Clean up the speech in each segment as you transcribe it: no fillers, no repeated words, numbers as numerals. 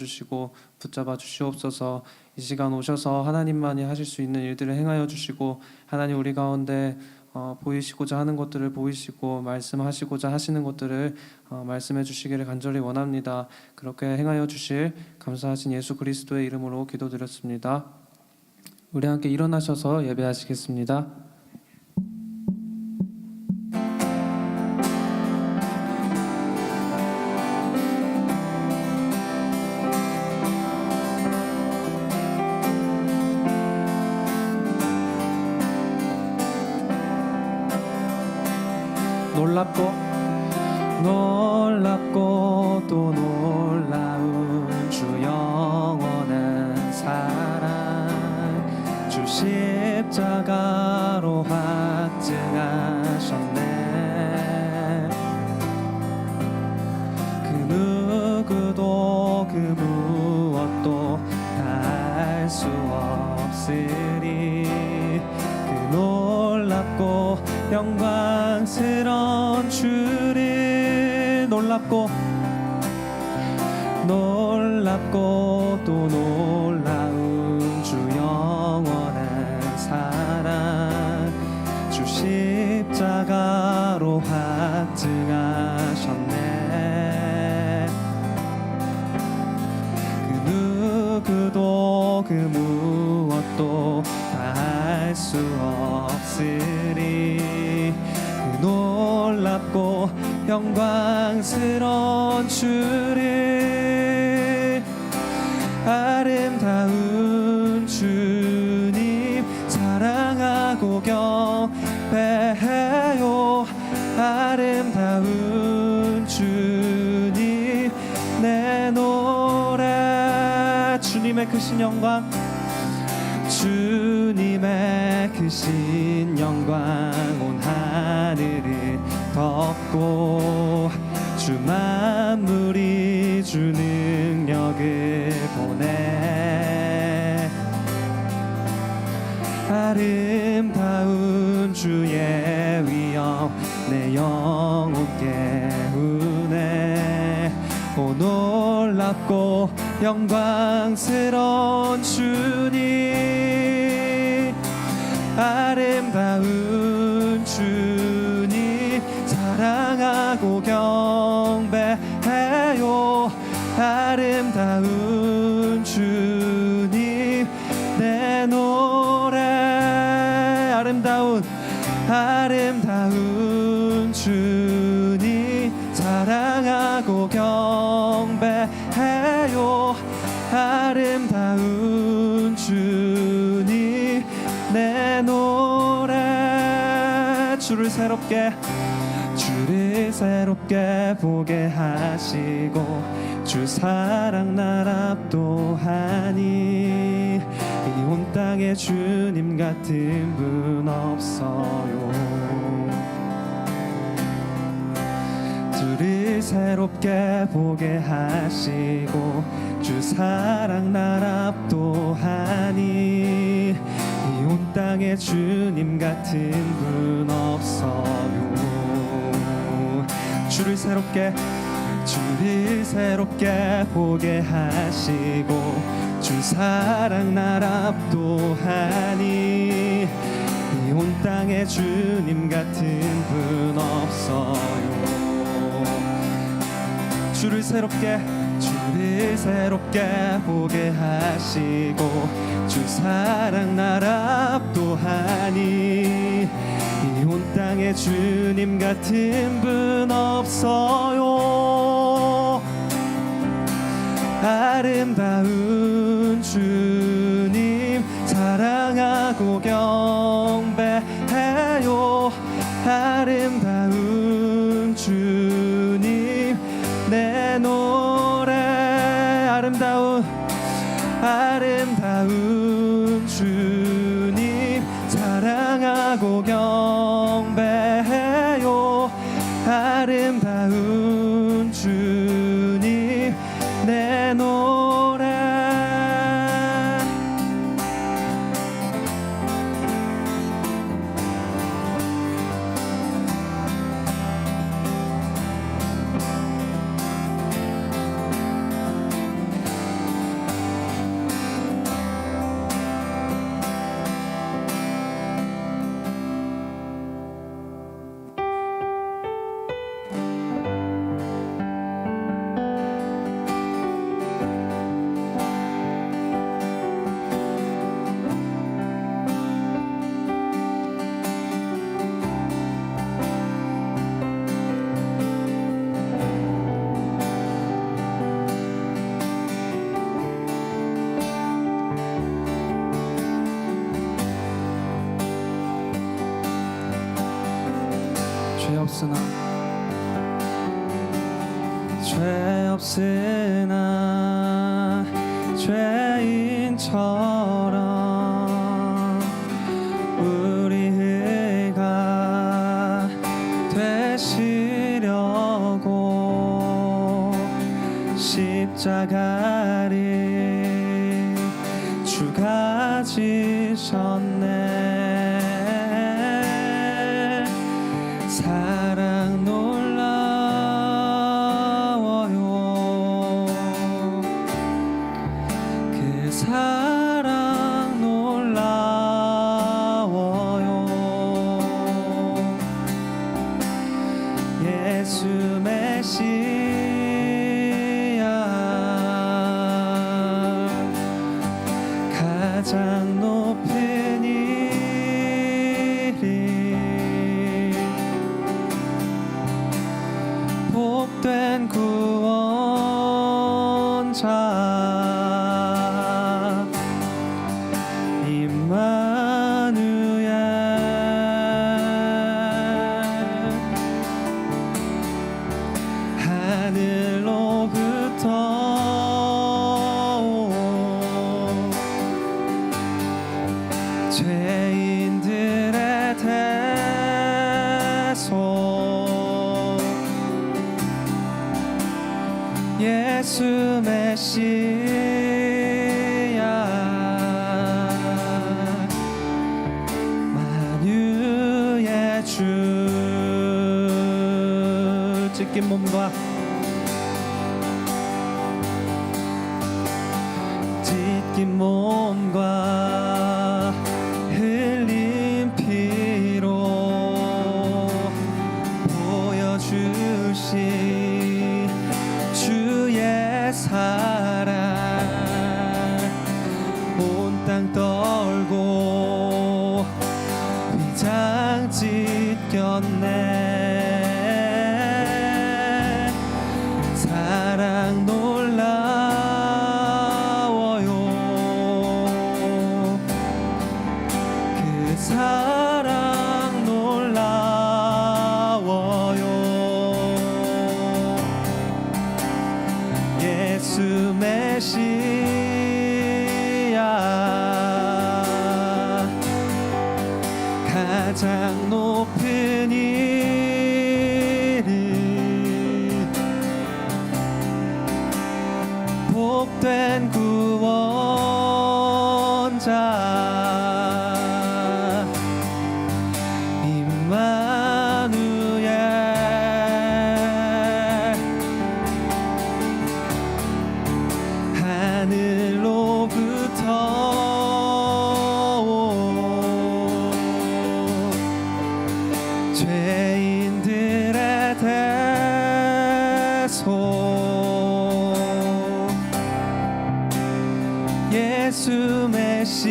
주시고 붙잡아 주시옵소서. 이 시간 오셔서 하나님만이 하실 수 있는 일들을 행하여 주시고, 하나님 우리 가운데 보이시고자 하는 것들을 보이시고 말씀하시고자 하시는 것들을 말씀해 주시기를 간절히 원합니다. 그렇게 행하여 주실 감사하신 예수 그리스도의 이름으로 기도드렸습니다. 우리 함께 일어나셔서 예배하시겠습니다. 놀랍고 또 놀라운 주 영원한 사랑, 주 십자가로 확증하셨네. 그 누구도 그 무엇도 다 할 수 없으리. 그 놀랍고 영광스러운 주를, 놀랍고 또 놀라운 주 영원한 사랑, 주 십자가로 확증하셨네. 그 누구도 그 무엇도 다 할 수 없으리. 그 놀랍고 영광스러운 주를, 아름다운 주님 사랑하고 경배해요. 아름다운 주님 내 노래, 주님의 크신 영광, 주님의 크신 영광 온 하늘을 덮고, 주 만물이 주 능력을 보내. 아름다운 주의 위엄 내 영혼 깨우네. 오 놀랍고 영광스러운 주님, 아름다운 주님 사랑하고 경배해요. 아름다운 주님 내 노래, 아름다운 주님 사랑하고 경배해요. 아름다운 주님 내 노래, 주를 새롭게 보게 하시고, 주 사랑 날 압도하니, 이 온 땅에 주님 같은 분 없어요. 주를 새롭게 보게 하시고, 주 사랑 날 압도하니, 이 온 땅에 주님 같은 분 없어요. 주를 새롭게 보게 하시고, 주 사랑 날 압도하니, 이 온 땅에 주님 같은 분 없어요. 주를 새롭게 보게 하시고, 주 사랑 날 압도하니, 이 온 땅에 주님 같은 분 없어요. 아름다운 주님 사랑하고 경배해요. 아름다운 주님 내 노래, 아름다운 주님 사랑하고 경배해요. 아름다운 주님 내 노래, 없으나 죄인처럼 우리 의가 되시려고 십자가를 주가 지셨네. 사랑 놀라워요. 그 사랑 놀라워요. 예수 메시아 가장 높은 이름 복된 구원자 임마누엘 하늘로부터 온 죄인들의 대속 예수 메시아 만유의 주 찢긴 몸과 흘린 피로 보여주신 주의 사랑 온 땅 떨고 위장 찢겼네. 사랑 놀라워요. 그 사랑 놀라워요. 예수 메시아 가장 높은 이름 복된 구원자 임마누엘 하늘로부터 온 죄인들의 대속 예수 메시아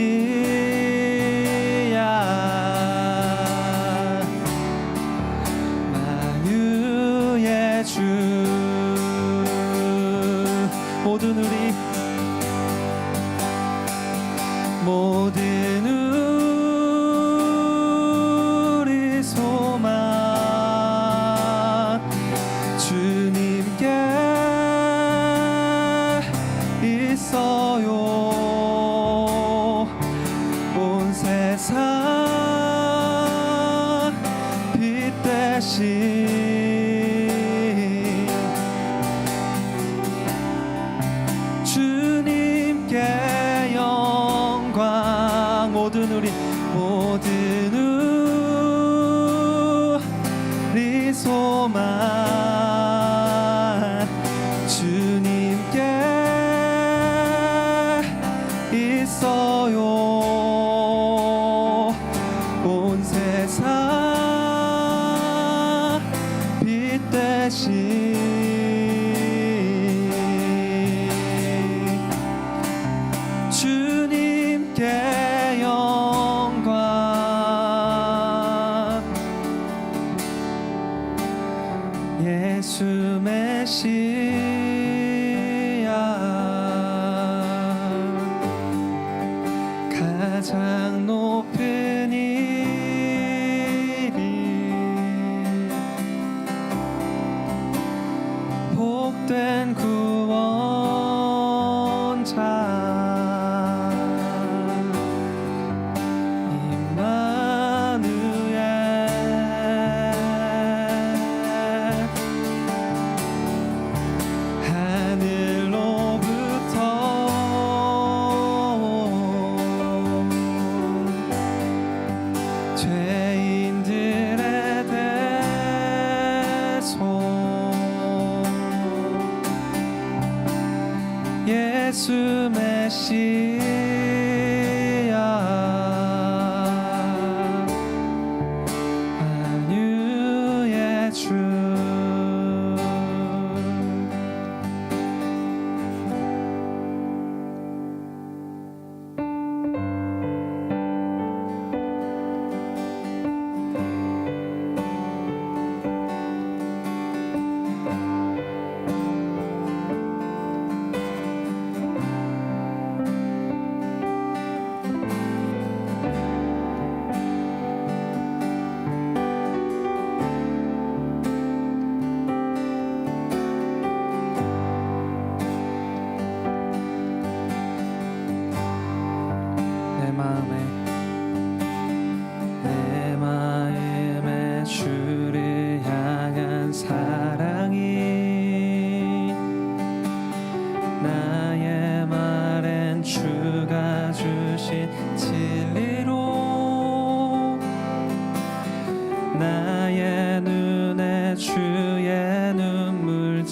만유의 주 모든 우리 소망 주님께 있어요. 온 세상 빛 대신 주님께 영광 모든 우리 소망 주님께 있어요. 온 세상 빛 대신 주님께 영광 예수 메시아 가장 높은 이름 자 임마누엘 하늘로부터 죄인들의 대속 예수 메시아 만유의 주 내 마음에 주를 향한 사랑이 나의 말엔 주가 주신 진리로 나의 눈에 주의 눈물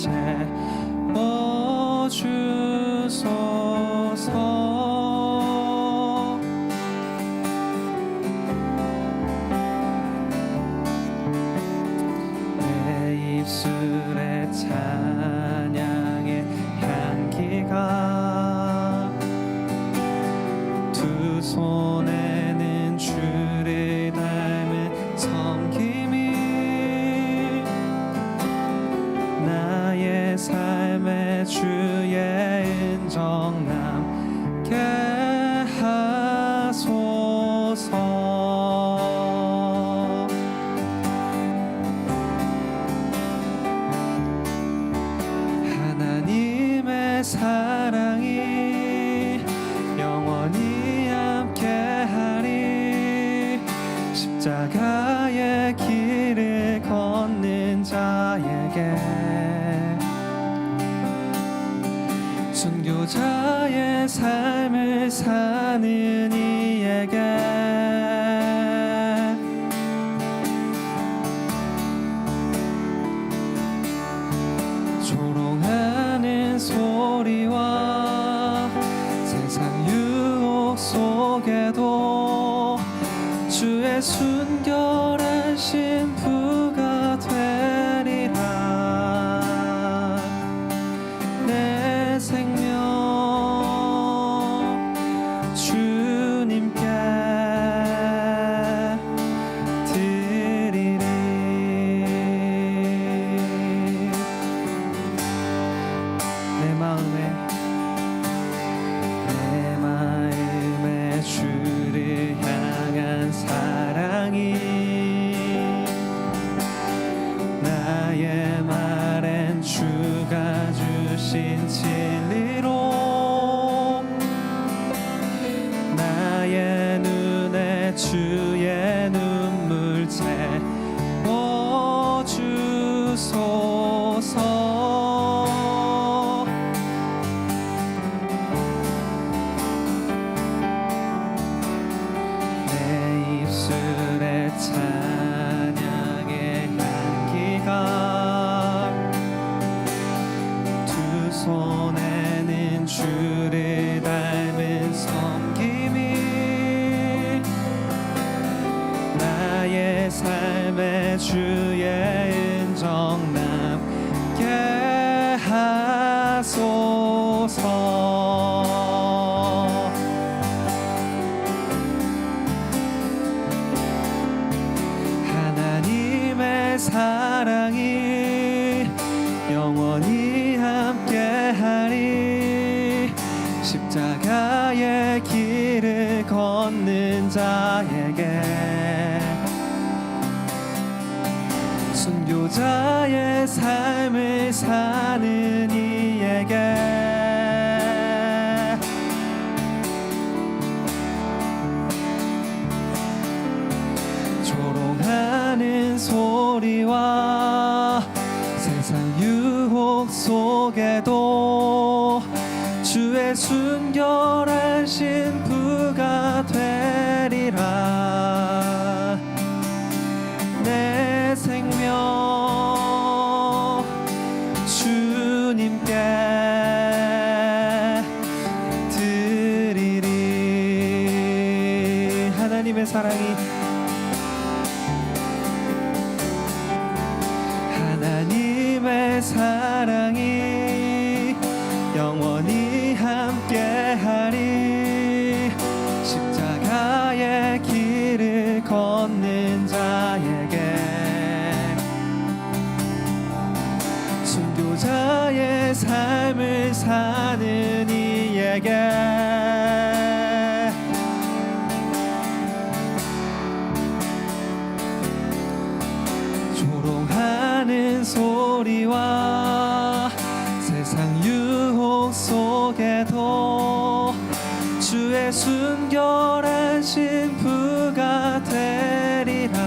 채워주소서 입술의 찬양의 향기가 두 손에는 주를 닮은 섬김이 나의 삶의 주의 은정 남게 하소서 하나님의 사랑이 영원히 함께하리 십자가의 길을 걷는 자에게 순교자의 삶을 사는 이에게 조롱하는 소리와 세상 유혹 속에도 주의 순결한 신부가 되리라 내 생명 주님께 드리리 내 마음에 주를 향한 사랑이 나의 말엔 주가 주신 진리로 나의 눈에 주의 눈물 채워주소서 내 입술의 찬양의 향기가 두 손에는 주를 닮은 섬김이 나의 삶의 주의 은정 남게 하소서 하나님의 사랑이 영원히 함께하리 십자가의 길을 걷는 자에게 순교자의 삶을 사는 이에게 순결한 신부가 되리라. 내 생명 주님께 드리리. 하나님의 사랑이 영원히 함께하리. 십자가의 길을 걷는 자에게, 순교자의 삶을 사는 이에게 조롱하는 소리와 세상 유혹 속에도 주의 순결한 신부가 되리라.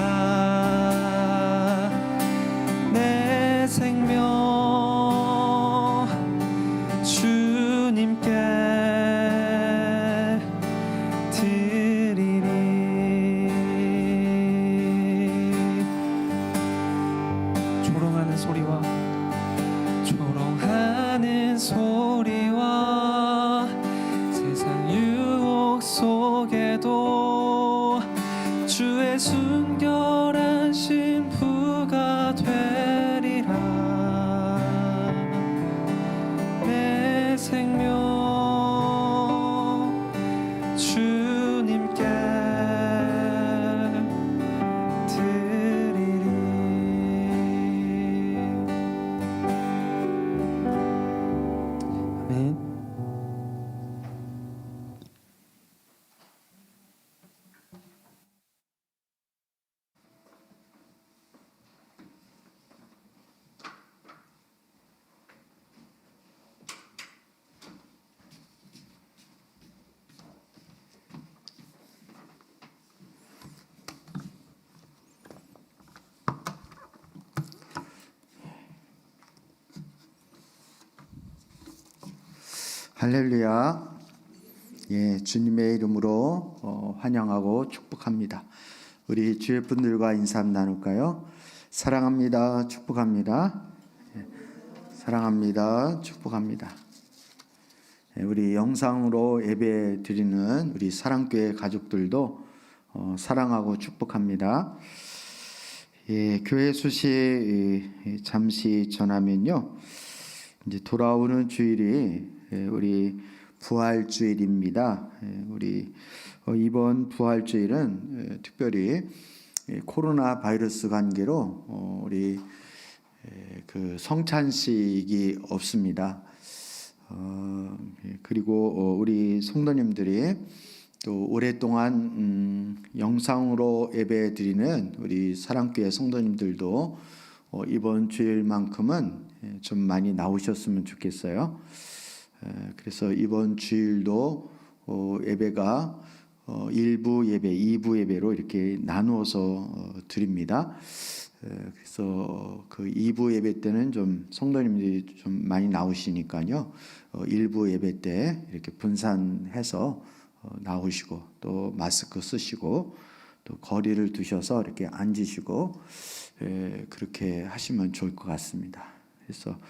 내 생명 주님께 드리리. 조롱하는 소리와 세상 유혹 속에도 주의 순결한 신부가 되리라. 내 생명 주님께 드리리. 아멘. 할렐루야. 예, 주님의 이름으로 환영하고 축복합니다. 우리 주의 분들과 인사 나눌까요? 사랑합니다. 축복합니다. 예, 사랑합니다. 축복합니다. 예, 우리 영상으로 예배 드리는 우리 사랑교회 가족들도 사랑하고 축복합니다. 예, 교회 소식 잠시 전하면요. 이제 돌아오는 주일이 우리 부활주일입니다. 우리 이번 부활주일은 특별히 코로나 바이러스 관계로 우리 그 성찬식이 없습니다. 그리고 우리 성도님들이 또 오랫동안 영상으로 예배 드리는 우리 사랑교회 성도님들도 이번 주일만큼은 좀 많이 나오셨으면 좋겠어요. 그래서 이번 주일도 예배가 1부 예배, 2부 예배로 이렇게 나누어서 드립니다. 그래서 그 2부 예배 때는 좀 성도님들이 좀 많이 나오시니까요. 1부 예배 때 이렇게 분산해서 나오시고 또 마스크 쓰시고 또 거리를 두셔서 이렇게 앉으시고 그렇게 하시면 좋을 것 같습니다. 그래서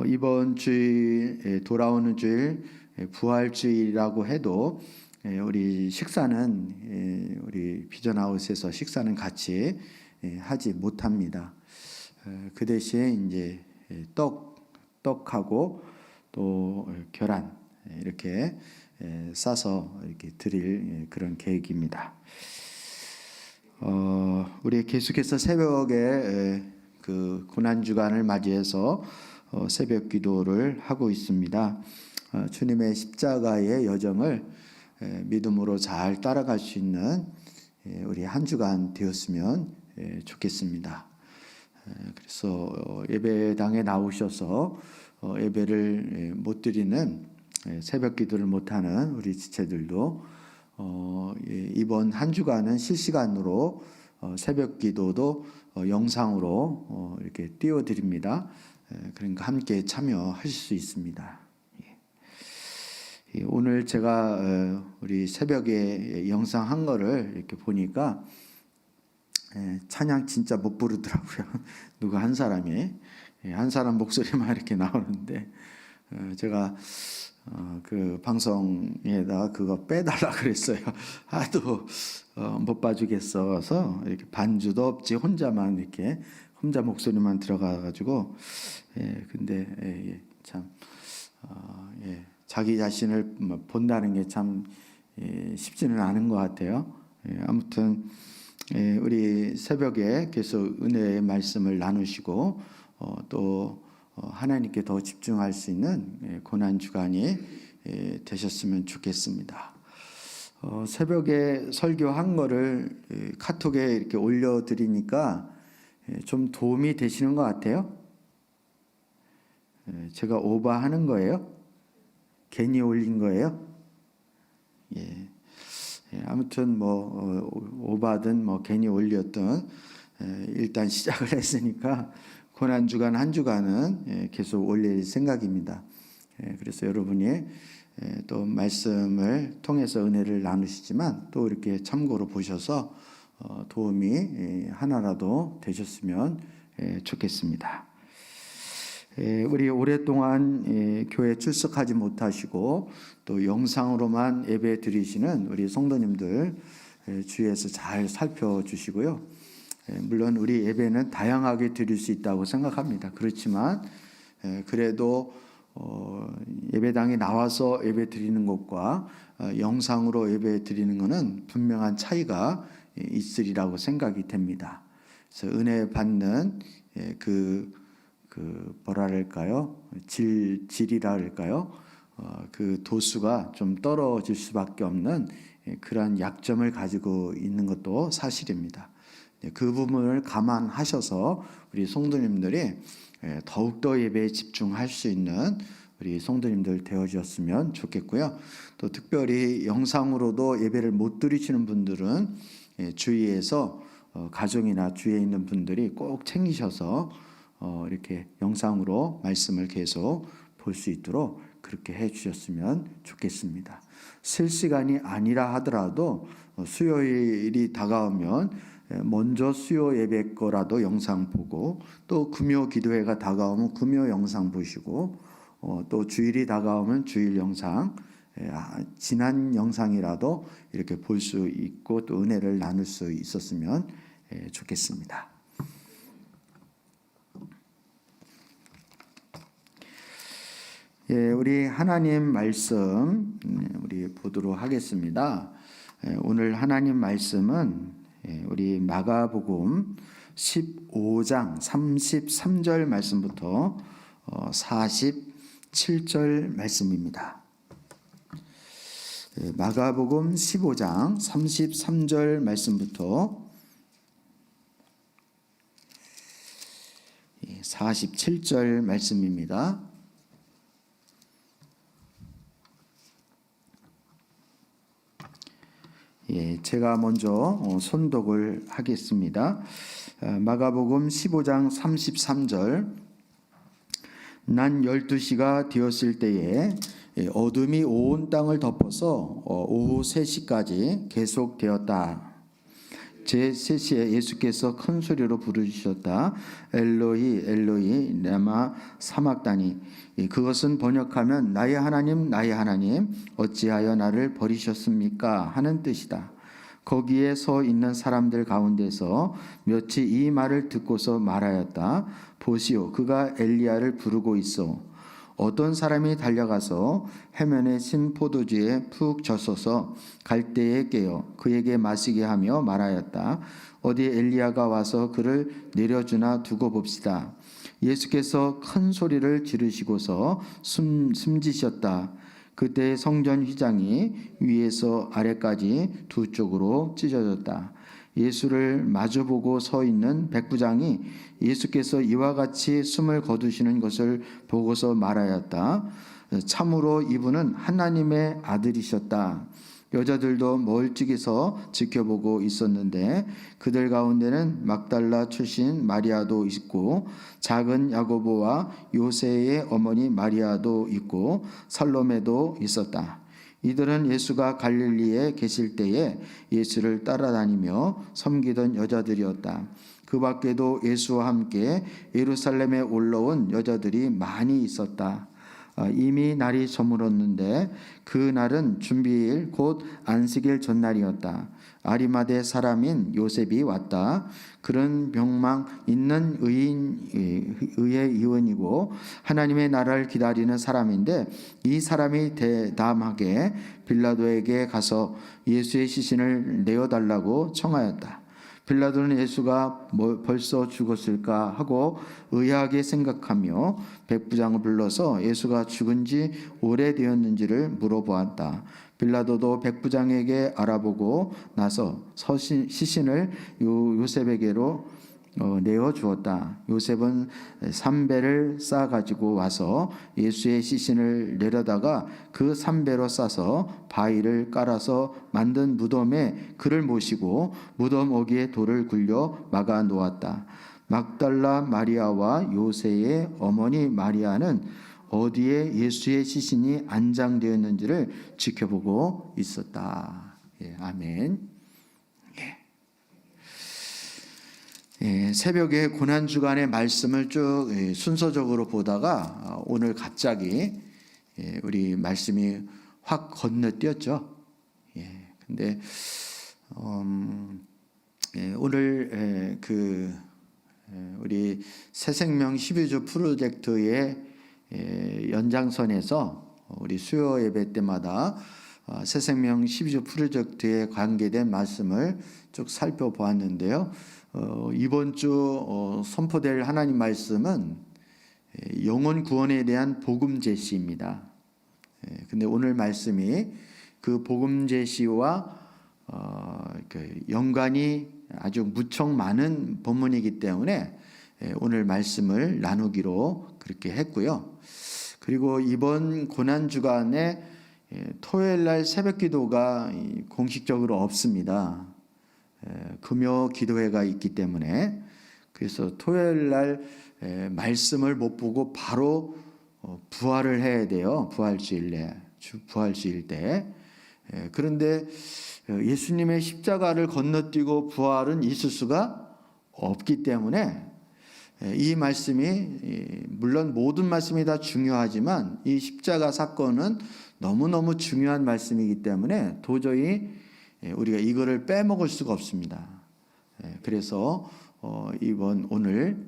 이번 주일 돌아오는 주일 부활주일이라고 해도 우리 식사는 우리 비전하우스에서 식사는 같이 하지 못합니다. 그 대신 이제 떡하고 또 계란 이렇게 싸서 이렇게 드릴 그런 계획입니다. 우리 계속해서 새벽에 그 고난 주간을 맞이해서 새벽 기도를 하고 있습니다. 주님의 십자가의 여정을 믿음으로 잘 따라갈 수 있는 우리 한 주간 되었으면 좋겠습니다. 그래서 예배당에 나오셔서 예배를 못 드리는 새벽 기도를 못하는 우리 지체들도 이번 한 주간은 실시간으로 새벽 기도도 영상으로 이렇게 띄워드립니다. 그러니까 함께 참여하실 수 있습니다. 오늘 제가 우리 새벽에 영상 한 거를 이렇게 보니까 찬양 진짜 못 부르더라고요. 누가 한 사람이 한 사람 목소리만 이렇게 나오는데 제가 그 방송에다 그거 빼달라 그랬어요. 하도 못 봐주겠어서 이렇게 반주도 없지 혼자만 이렇게 혼자 목소리만 들어가가지고 근데 참 자기 자신을 본다는 게 참 쉽지는 않은 것 같아요. 아무튼 우리 새벽에 계속 은혜의 말씀을 나누시고 또 하나님께 더 집중할 수 있는 고난 주간이 되셨으면 좋겠습니다. 새벽에 설교한 거를 카톡에 이렇게 올려드리니까 좀 도움이 되시는 것 같아요. 제가 오버하는 거예요? 괜히 올린 거예요? 아무튼 뭐 오바든 뭐 괜히 올렸든 일단 시작을 했으니까 고난 주간 한 주간은 계속 올릴 생각입니다. 그래서 여러분이 또 말씀을 통해서 은혜를 나누시지만 또 이렇게 참고로 보셔서 도움이 하나라도 되셨으면 좋겠습니다. 우리 오랫동안 교회 출석하지 못하시고 또 영상으로만 예배 드리시는 우리 성도님들 주위에서 잘 살펴주시고요. 물론 우리 예배는 다양하게 드릴 수 있다고 생각합니다. 그렇지만 그래도 예배당에 나와서 예배 드리는 것과 영상으로 예배 드리는 것은 분명한 차이가 있으리라고 생각이 됩니다. 그래서 은혜 받는 그 뭐랄까요? 질이라 할까요? 그 도수가 좀 떨어질 수밖에 없는 그러한 약점을 가지고 있는 것도 사실입니다. 그 부분을 감안하셔서 우리 성도님들이 더욱더 예배에 집중할 수 있는 우리 성도님들 되어주셨으면 좋겠고요. 또 특별히 영상으로도 예배를 못 드리시는 분들은 주위에서 가정이나 주위에 있는 분들이 꼭 챙기셔서 이렇게 영상으로 말씀을 계속 볼 수 있도록 그렇게 해 주셨으면 좋겠습니다. 실시간이 아니라 하더라도 수요일이 다가오면 먼저 수요 예배 거라도 영상 보고 또 금요 기도회가 다가오면 금요 영상 보시고 또 주일이 다가오면 주일 영상 지난 영상이라도 이렇게 볼 수 있고 또 은혜를 나눌 수 있었으면 좋겠습니다. 우리 하나님 말씀 우리 보도록 하겠습니다. 오늘 하나님 말씀은 우리 마가복음 15장 33절 말씀부터 47절 말씀입니다. 마가복음 15장 33절 말씀부터 47절 말씀입니다. 제가 먼저 선독을 하겠습니다. 마가복음 15장 33절 난 12시가 되었을 때에 어둠이 온 땅을 덮어서 오후 3시까지 계속되었다. 제3시에 예수께서 큰 소리로 부르셨다. 엘로히 엘로히 라마 사막다니. 그것은 번역하면 나의 하나님 나의 하나님 어찌하여 나를 버리셨습니까 하는 뜻이다. 거기에 서 있는 사람들 가운데서 몇이 이 말을 듣고서 말하였다. 보시오 그가 엘리야를 부르고 있어. 어떤 사람이 달려가서 해면에 신 포도주에 푹 젖어서 갈대에 깨어 그에게 마시게 하며 말하였다. 어디 엘리야가 와서 그를 내려주나 두고 봅시다. 예수께서 큰 소리를 지르시고서 숨지셨다. 그때 성전 휘장이 위에서 아래까지 두 쪽으로 찢어졌다. 예수를 마주보고 서 있는 백부장이 예수께서 이와 같이 숨을 거두시는 것을 보고서 말하였다. 참으로 이분은 하나님의 아들이셨다. 여자들도 멀찍이서 지켜보고 있었는데 그들 가운데는 막달라 출신 마리아도 있고 작은 야고보와 요새의 어머니 마리아도 있고 살로메도 있었다. 이들은 예수가 갈릴리에 계실 때에 예수를 따라다니며 섬기던 여자들이었다. 그 밖에도 예수와 함께 예루살렘에 올라온 여자들이 많이 있었다. 이미 날이 저물었는데 그 날은 준비일 곧 안식일 전날이었다. 아리마대 사람인 요셉이 왔다. 그런 명망 있는 의의 의원이고 하나님의 나라를 기다리는 사람인데 이 사람이 대담하게 빌라도에게 가서 예수의 시신을 내어달라고 청하였다. 빌라도는 예수가 벌써 죽었을까 하고 의아하게 생각하며 백부장을 불러서 예수가 죽은 지 오래되었는지를 물어보았다. 빌라도도 백부장에게 알아보고 나서 시신을 요셉에게로 내어 주었다. 요셉은 삼배를 싸 가지고 와서 예수의 시신을 내려다가 그 삼배로 싸서 바위를 깔아서 만든 무덤에 그를 모시고 무덤 어귀에 돌을 굴려 막아 놓았다. 막달라 마리아와 요새의 어머니 마리아는 어디에 예수의 시신이 안장되었는지를 지켜보고 있었다. 예, 아멘. 새벽에 고난주간의 말씀을 쭉 순서적으로 보다가 오늘 갑자기 우리 말씀이 확 건너뛰었죠. 근데 오늘 우리 새생명 12주 프로젝트의 연장선에서 우리 수요 예배 때마다 새생명 12주 프로젝트에 관계된 말씀을 쭉 살펴보았는데요. 이번 주 선포될 하나님 말씀은 영혼 구원에 대한 복음 제시입니다. 근데 오늘 말씀이 그 복음 제시와 연관이 아주 무척 많은 본문이기 때문에 오늘 말씀을 나누기로 그렇게 했고요. 그리고 이번 고난 주간에 토요일 날 새벽 기도가 공식적으로 없습니다. 금요 기도회가 있기 때문에 그래서 토요일 날 말씀을 못 보고 바로 부활을 해야 돼요. 부활주일 때. 그런데 예수님의 십자가를 건너뛰고 부활은 있을 수가 없기 때문에 이 말씀이 물론 모든 말씀이 다 중요하지만 이 십자가 사건은 너무너무 중요한 말씀이기 때문에 도저히 우리가 이거를 빼먹을 수가 없습니다. 그래서 오늘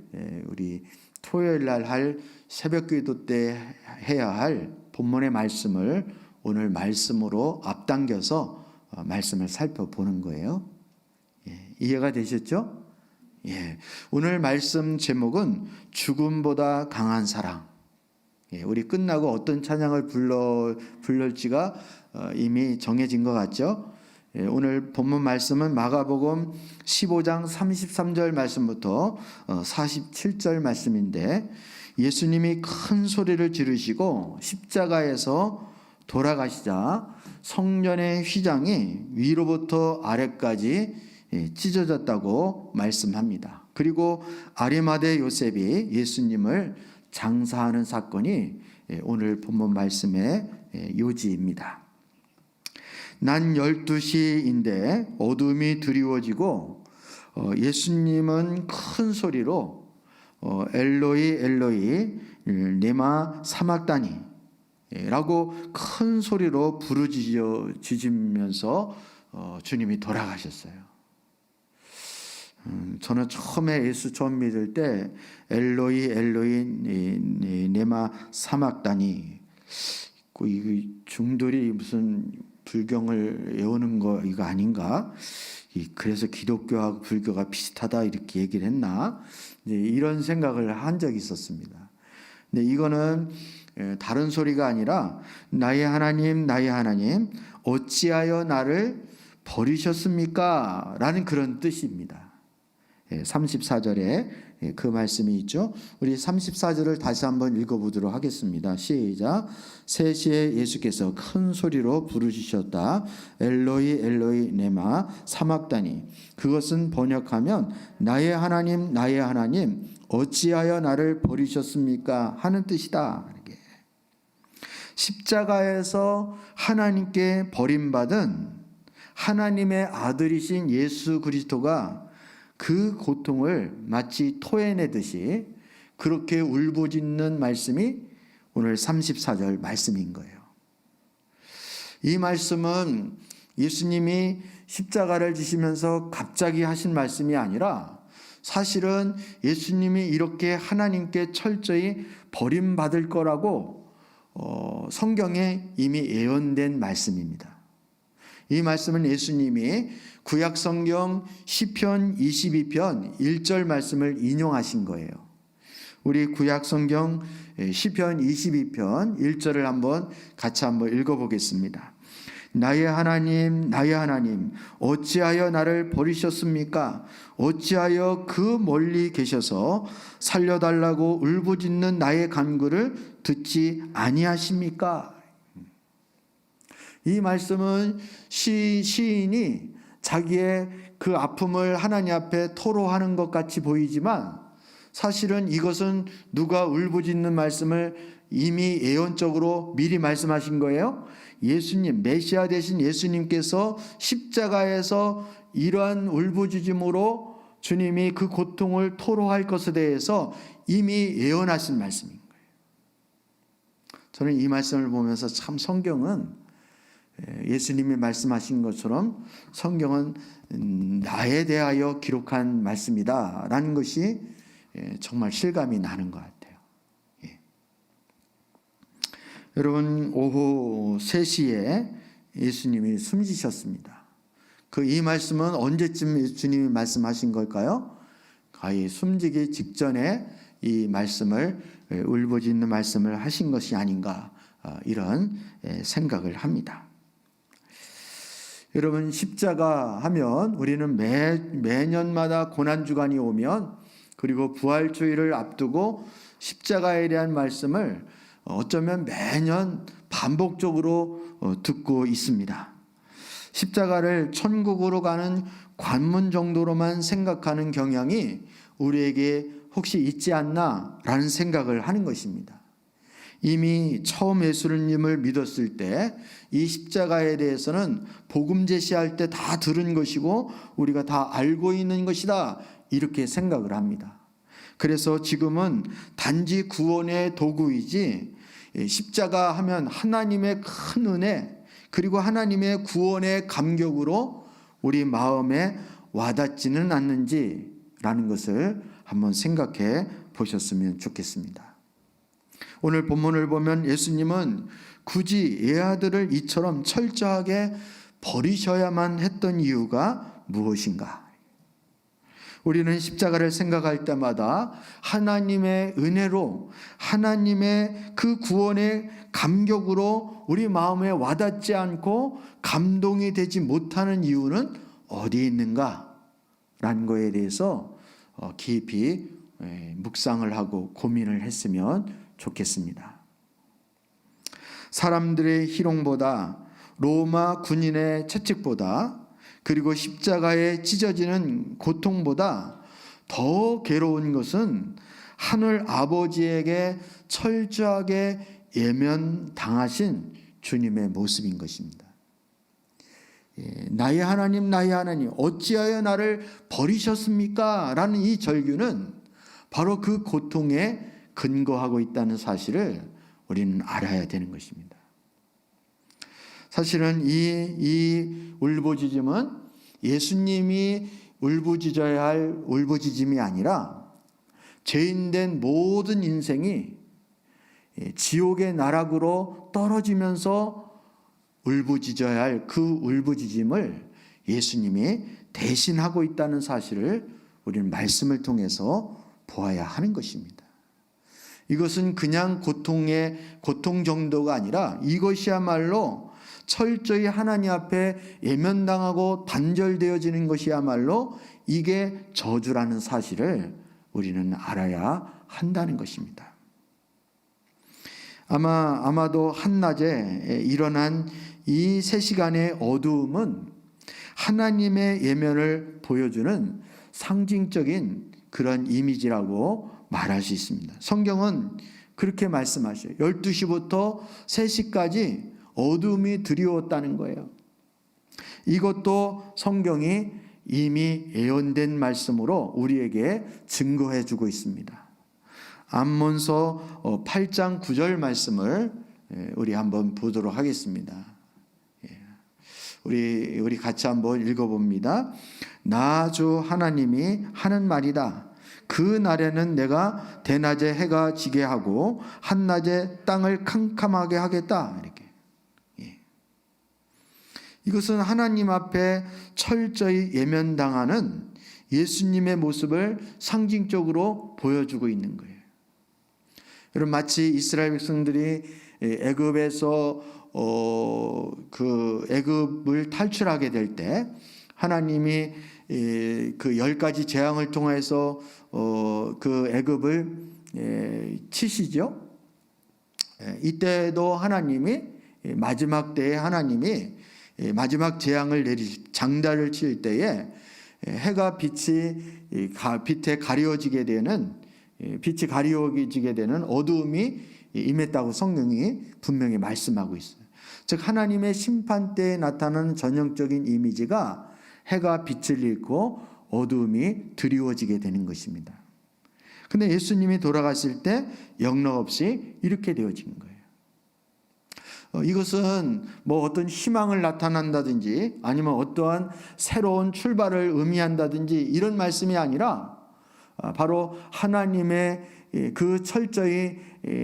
우리 토요일 날 할 새벽 기도 때 해야 할 본문의 말씀을 오늘 말씀으로 앞당겨서 말씀을 살펴보는 거예요. 이해가 되셨죠? 오늘 말씀 제목은 죽음보다 강한 사랑. 우리 끝나고 어떤 찬양을 부를지가 이미 정해진 것 같죠? 오늘 본문 말씀은 마가복음 15장 33절 말씀부터 47절 말씀인데 예수님이 큰 소리를 지르시고 십자가에서 돌아가시자 성전의 휘장이 위로부터 아래까지 찢어졌다고 말씀합니다. 그리고 아리마대 요셉이 예수님을 장사하는 사건이 오늘 본문 말씀의 요지입니다. 난 12시인데 어둠이 드리워지고 예수님은 큰 소리로 엘로이 엘로이 레마 사막다니 라고 큰 소리로 부르짖으면서 주님이 돌아가셨어요. 저는 처음에 예수 처음 믿을 때 엘로이 엘로이 레마 사막다니 이 중들이 무슨 불경을 외우는 거 이거 아닌가? 그래서 기독교하고 불교가 비슷하다 이렇게 얘기를 했나? 이런 생각을 한 적이 있었습니다. 근데 이거는 다른 소리가 아니라 나의 하나님 나의 하나님 어찌하여 나를 버리셨습니까? 라는 그런 뜻입니다. 34절에 그 말씀이 있죠. 우리 34절을 다시 한번 읽어보도록 하겠습니다. 시작. 3시에 예수께서 큰 소리로 부르짖으셨다. 엘로이 엘로이 레마 사막다니. 그것은 번역하면 나의 하나님 어찌하여 나를 버리셨습니까? 하는 뜻이다. 십자가에서 하나님께 버림받은 하나님의 아들이신 예수 그리스도가 그 고통을 마치 토해내듯이 그렇게 울부짖는 말씀이 오늘 34절 말씀인 거예요. 이 말씀은 예수님이 십자가를 지시면서 갑자기 하신 말씀이 아니라 사실은 예수님이 이렇게 하나님께 철저히 버림받을 거라고 성경에 이미 예언된 말씀입니다. 이 말씀은 예수님이 구약 성경 시편 22편 1절 말씀을 인용하신 거예요. 우리 구약 성경 시편 22편 1절을 같이 한번 읽어보겠습니다. 나의 하나님, 나의 하나님, 어찌하여 나를 버리셨습니까? 어찌하여 그 멀리 계셔서 살려달라고 울부짖는 나의 간구를 듣지 아니하십니까? 이 말씀은 시인이 자기의 그 아픔을 하나님 앞에 토로하는 것 같이 보이지만 사실은 이것은 누가 울부짖는 말씀을 이미 예언적으로 미리 말씀하신 거예요. 예수님, 메시아 되신 예수님께서 십자가에서 이러한 울부짖음으로 주님이 그 고통을 토로할 것에 대해서 이미 예언하신 말씀인 거예요. 저는 이 말씀을 보면서 참 성경은 예수님이 말씀하신 것처럼 성경은 나에 대하여 기록한 말씀이다 라는 것이 정말 실감이 나는 것 같아요. 여러분, 오후 3시에 예수님이 숨지셨습니다. 이 말씀은 언제쯤 주님이 말씀하신 걸까요? 거의 숨지기 직전에 이 말씀을 울부짖는 말씀을 하신 것이 아닌가 이런 생각을 합니다. 여러분, 십자가 하면 우리는 매년마다 고난주간이 오면 그리고 부활주의를 앞두고 십자가에 대한 말씀을 어쩌면 매년 반복적으로 듣고 있습니다. 십자가를 천국으로 가는 관문 정도로만 생각하는 경향이 우리에게 혹시 있지 않나라는 생각을 하는 것입니다. 이미 처음 예수님을 믿었을 때 이 십자가에 대해서는 복음 제시할 때 다 들은 것이고 우리가 다 알고 있는 것이다 이렇게 생각을 합니다. 그래서 지금은 단지 구원의 도구이지 십자가 하면 하나님의 큰 은혜 그리고 하나님의 구원의 감격으로 우리 마음에 와닿지는 않는지라는 것을 한번 생각해 보셨으면 좋겠습니다. 오늘 본문을 보면 예수님은 굳이 예아들을 이처럼 철저하게 버리셔야만 했던 이유가 무엇인가? 우리는 십자가를 생각할 때마다 하나님의 은혜로 하나님의 그 구원의 감격으로 우리 마음에 와닿지 않고 감동이 되지 못하는 이유는 어디에 있는가? 라는 것에 대해서 깊이 묵상을 하고 고민을 했으면 좋겠습니다. 사람들의 희롱보다 로마 군인의 채찍보다 그리고 십자가에 찢어지는 고통보다 더 괴로운 것은 하늘 아버지에게 철저하게 예면당하신 주님의 모습인 것입니다. 나의 하나님, 나의 하나님, 어찌하여 나를 버리셨습니까? 라는 이 절규는 바로 그 고통에 근거하고 있다는 사실을 우리는 알아야 되는 것입니다. 사실은 이 울부짖음은 예수님이 울부짖어야 할 울부짖음이 아니라 죄인된 모든 인생이 지옥의 나락으로 떨어지면서 울부짖어야 할 그 울부짖음을 예수님이 대신하고 있다는 사실을 우리는 말씀을 통해서 보아야 하는 것입니다. 이것은 그냥 고통 정도가 아니라 이것이야말로 철저히 하나님 앞에 예면당하고 단절되어지는 것이야말로 이게 저주라는 사실을 우리는 알아야 한다는 것입니다. 아마도 한낮에 일어난 이 3시간의 어두움은 하나님의 예면을 보여주는 상징적인 그런 이미지라고 말할 수 있습니다. 성경은 그렇게 말씀하셔요. 12시부터 3시까지 어둠이 드리웠다는 거예요. 이것도 성경이 이미 예언된 말씀으로 우리에게 증거해 주고 있습니다. 암몬서 8장 9절 말씀을 우리 한번 보도록 하겠습니다. 우리 같이 한번 읽어봅니다. 나 주 하나님이 하는 말이다. 그 날에는 내가 대낮에 해가 지게 하고 한낮에 땅을 캄캄하게 하겠다. 이렇게. 이것은 하나님 앞에 철저히 예면당하는 예수님의 모습을 상징적으로 보여주고 있는 거예요. 여러분, 마치 이스라엘 백성들이 애굽에서 그 애굽을 탈출하게 될 때 하나님이 그 10가지 재앙을 통해서 그 애굽을 치시죠. 이때도 하나님이 마지막 때에 하나님이 마지막 재앙을 장달을 칠 때에 해가 빛에 가려지게 되는 빛이 가려지게 되는 어두움이 임했다고 성경이 분명히 말씀하고 있어요. 즉 하나님의 심판 때에 나타나는 전형적인 이미지가 해가 빛을 잃고 어두움이 드리워지게 되는 것입니다. 근데 예수님이 돌아가실 때 영락없이 이렇게 되어진 거예요. 이것은 뭐 어떤 희망을 나타난다든지 아니면 어떠한 새로운 출발을 의미한다든지 이런 말씀이 아니라 바로 하나님의 그 철저히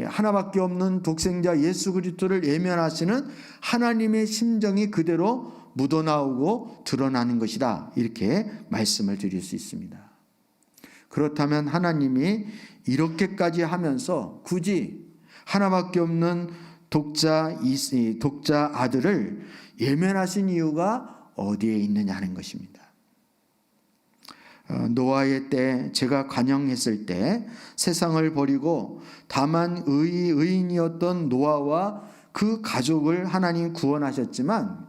하나밖에 없는 독생자 예수 그리스도를 예면하시는 하나님의 심정이 그대로 묻어나오고 드러나는 것이다. 이렇게 말씀을 드릴 수 있습니다. 그렇다면 하나님이 이렇게까지 하면서 굳이 하나밖에 없는 독자 아들을 예면하신 이유가 어디에 있느냐는 것입니다. 노아의 때 제가 간영했을 때 세상을 버리고 다만 의인이었던 노아와 그 가족을 하나님 구원하셨지만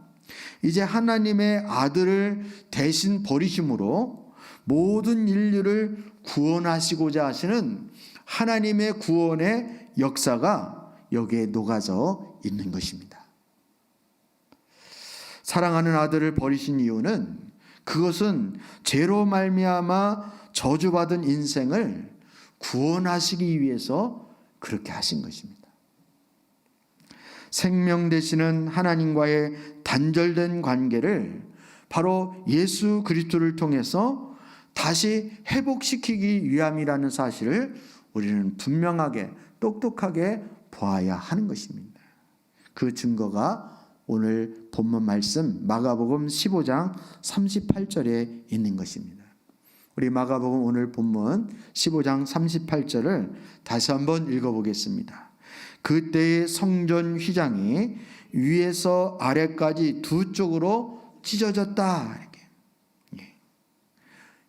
이제 하나님의 아들을 대신 버리심으로 모든 인류를 구원하시고자 하시는 하나님의 구원의 역사가 여기에 녹아져 있는 것입니다. 사랑하는 아들을 버리신 이유는 그것은 죄로 말미암아 저주받은 인생을 구원하시기 위해서 그렇게 하신 것입니다. 생명 되시는 하나님과의 단절된 관계를 바로 예수 그리스도를 통해서 다시 회복시키기 위함이라는 사실을 우리는 분명하게 똑똑하게 보아야 하는 것입니다. 그 증거가 오늘 본문 말씀 마가복음 15장 38절에 있는 것입니다. 우리 마가복음 오늘 본문 15장 38절을 다시 한번 읽어보겠습니다. 그때의 성전 휘장이 위에서 아래까지 두 쪽으로 찢어졌다.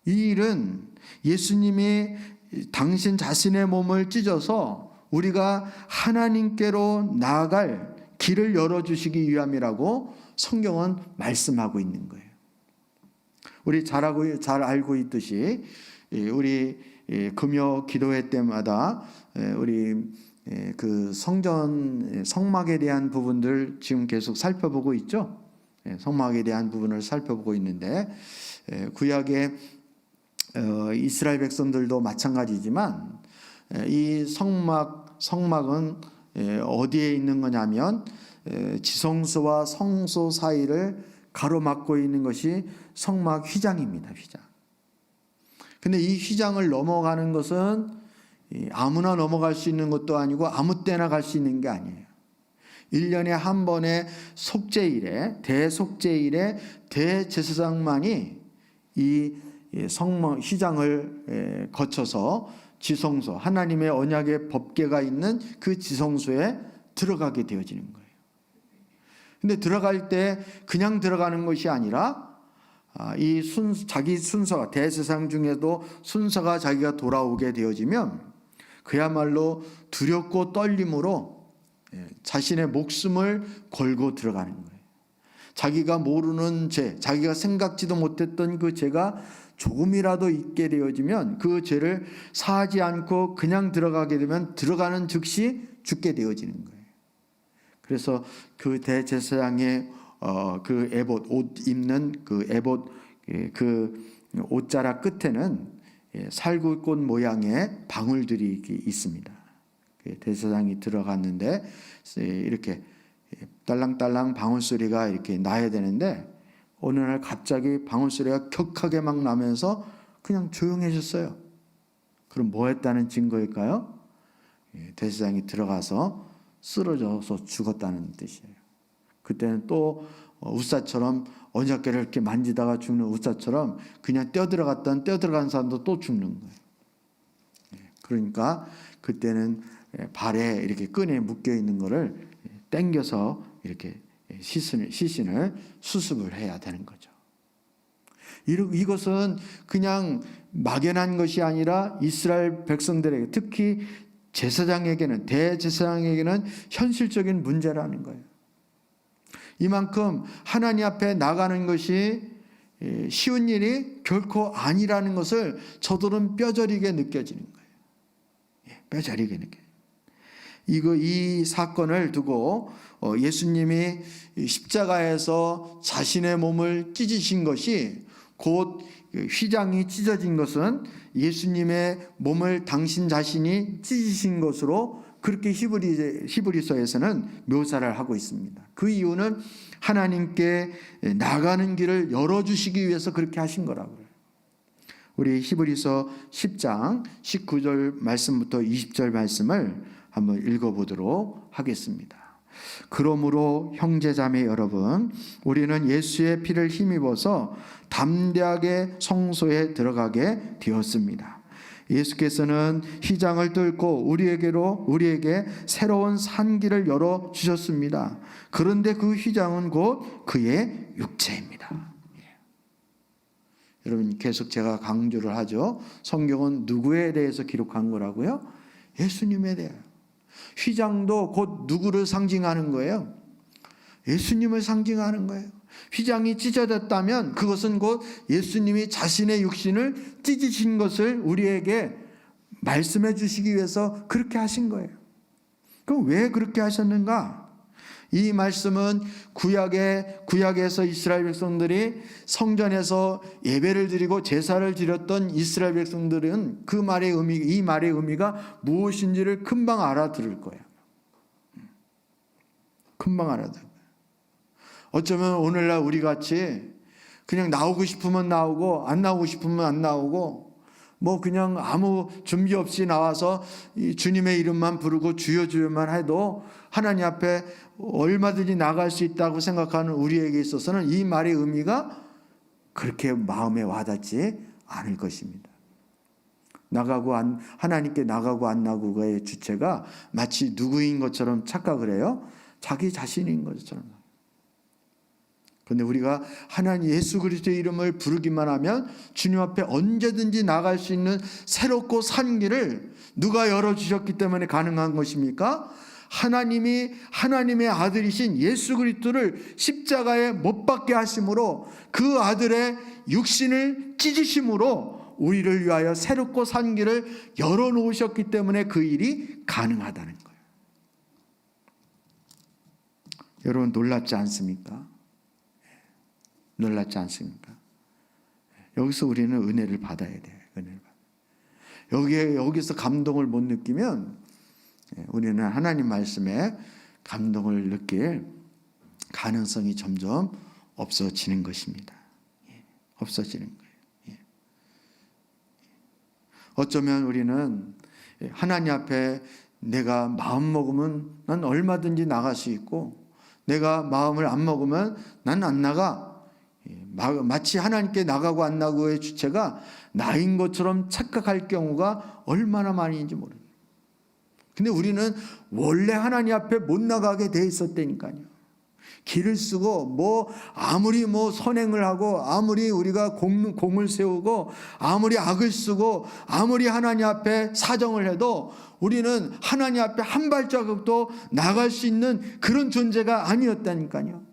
이 일은 예수님이 당신 자신의 몸을 찢어서 우리가 하나님께로 나아갈 길을 열어주시기 위함이라고 성경은 말씀하고 있는 거예요. 우리 잘 알고 있듯이 우리 금요 기도회 때마다 우리 그 성막에 대한 부분들 지금 계속 살펴보고 있죠. 성막에 대한 부분을 살펴보고 있는데 구약의 이스라엘 백성들도 마찬가지지만 이 성막은 어디에 있는 거냐면 지성소와 성소 사이를 가로막고 있는 것이 성막 휘장입니다. 휘장. 근데 이 휘장을 넘어가는 것은 아무나 넘어갈 수 있는 것도 아니고 아무 때나 갈 수 있는 게 아니에요. 1년에 한 번의 속죄일에 대속죄일에 대제사장만이 이 성막 휘장을 거쳐서 지성소 하나님의 언약의 법궤가 있는 그 지성소에 들어가게 되어지는 거예요. 근데 들어갈 때 그냥 들어가는 것이 아니라 자기 순서가 대제사장 중에도 순서가 자기가 돌아오게 되어지면 그야말로 두렵고 떨림으로 자신의 목숨을 걸고 들어가는 거예요. 자기가 모르는 죄, 자기가 생각지도 못했던 그 죄가 조금이라도 있게 되어지면 그 죄를 사하지 않고 그냥 들어가게 되면 들어가는 즉시 죽게 되어지는 거예요. 그래서 그 대제사장의 그 에봇, 옷 입는 그 에봇, 그 옷자락 끝에는 살구꽃 모양의 방울들이 있습니다. 대제사장이 들어갔는데 이렇게 딸랑딸랑 방울 소리가 이렇게 나야 되는데 어느 날 갑자기 방울 소리가 격하게 막 나면서 그냥 조용해졌어요. 그럼 뭐 했다는 증거일까요? 대제사장이 들어가서 쓰러져서 죽었다는 뜻이에요. 그때는 또 우사처럼 언약궤를 이렇게 만지다가 죽는 우사처럼 그냥 뛰어들어간 사람도 또 죽는 거예요. 그러니까 그때는 발에 이렇게 끈에 묶여 있는 거를 당겨서 이렇게 시신을 수습을 해야 되는 거죠. 이것은 그냥 막연한 것이 아니라 이스라엘 백성들에게, 특히 제사장에게는, 대제사장에게는 현실적인 문제라는 거예요. 이만큼 하나님 앞에 나가는 것이 쉬운 일이 결코 아니라는 것을 저들은 뼈저리게 느껴지는 거예요. 뼈저리게 느껴요. 이 사건을 두고 예수님이 십자가에서 자신의 몸을 찢으신 것이 곧 휘장이 찢어진 것은 예수님의 몸을 당신 자신이 찢으신 것으로 그렇게 히브리서에서는 묘사를 하고 있습니다. 그 이유는 하나님께 나가는 길을 열어주시기 위해서 그렇게 하신 거라고요. 우리 히브리서 10장 19절 말씀부터 20절 말씀을 한번 읽어보도록 하겠습니다. 그러므로 형제자매 여러분, 우리는 예수의 피를 힘입어서 담대하게 성소에 들어가게 되었습니다. 예수께서는 휘장을 뚫고 우리에게 새로운 산길을 열어 주셨습니다. 그런데 그 휘장은 곧 그의 육체입니다. 여러분, 계속 제가 강조를 하죠. 성경은 누구에 대해서 기록한 거라고요? 예수님에 대하여. 휘장도 곧 누구를 상징하는 거예요? 예수님을 상징하는 거예요. 휘장이 찢어졌다면 그것은 곧 예수님이 자신의 육신을 찢으신 것을 우리에게 말씀해 주시기 위해서 그렇게 하신 거예요. 그럼 왜 그렇게 하셨는가? 이 말씀은 구약에서 이스라엘 백성들이 성전에서 예배를 드리고 제사를 드렸던 이스라엘 백성들은 이 말의 의미가 무엇인지를 금방 알아들을 거예요. 금방 알아들을 거예요. 어쩌면 오늘날 우리 같이 그냥 나오고 싶으면 나오고 안 나오고 싶으면 안 나오고 뭐 그냥 아무 준비 없이 나와서 주님의 이름만 부르고 주여 주여만 해도 하나님 앞에 얼마든지 나갈 수 있다고 생각하는 우리에게 있어서는 이 말의 의미가 그렇게 마음에 와닿지 않을 것입니다. 하나님께 나가고 안 나가고의 주체가 마치 누구인 것처럼 착각을 해요. 자기 자신인 것처럼. 그런데 우리가 하나님 예수 그리스도의 이름을 부르기만 하면 주님 앞에 언제든지 나갈 수 있는 새롭고 산 길을 누가 열어주셨기 때문에 가능한 것입니까? 하나님이 하나님의 아들이신 예수 그리스도를 십자가에 못 박게 하심으로 그 아들의 육신을 찢으심으로 우리를 위하여 새롭고 산 길을 열어놓으셨기 때문에 그 일이 가능하다는 거예요. 여러분 놀랍지 않습니까? 놀랍지 않습니까? 여기서 우리는 은혜를 받아야 돼요. 은혜를 받아요. 여기서 감동을 못 느끼면 우리는 하나님 말씀에 감동을 느낄 가능성이 점점 없어지는 것입니다. 없어지는 거예요. 어쩌면 우리는 하나님 앞에 내가 마음 먹으면 난 얼마든지 나갈 수 있고 내가 마음을 안 먹으면 난 안 나가. 마치 하나님께 나가고 안 나가고의 주체가 나인 것처럼 착각할 경우가 얼마나 많이인지 모릅니다. 근데 우리는 원래 하나님 앞에 못 나가게 돼 있었다니까요. 길을 쓰고 아무리 선행을 하고 아무리 우리가 공을 세우고 아무리 악을 쓰고 아무리 하나님 앞에 사정을 해도 우리는 하나님 앞에 한 발자국도 나갈 수 있는 그런 존재가 아니었다니까요.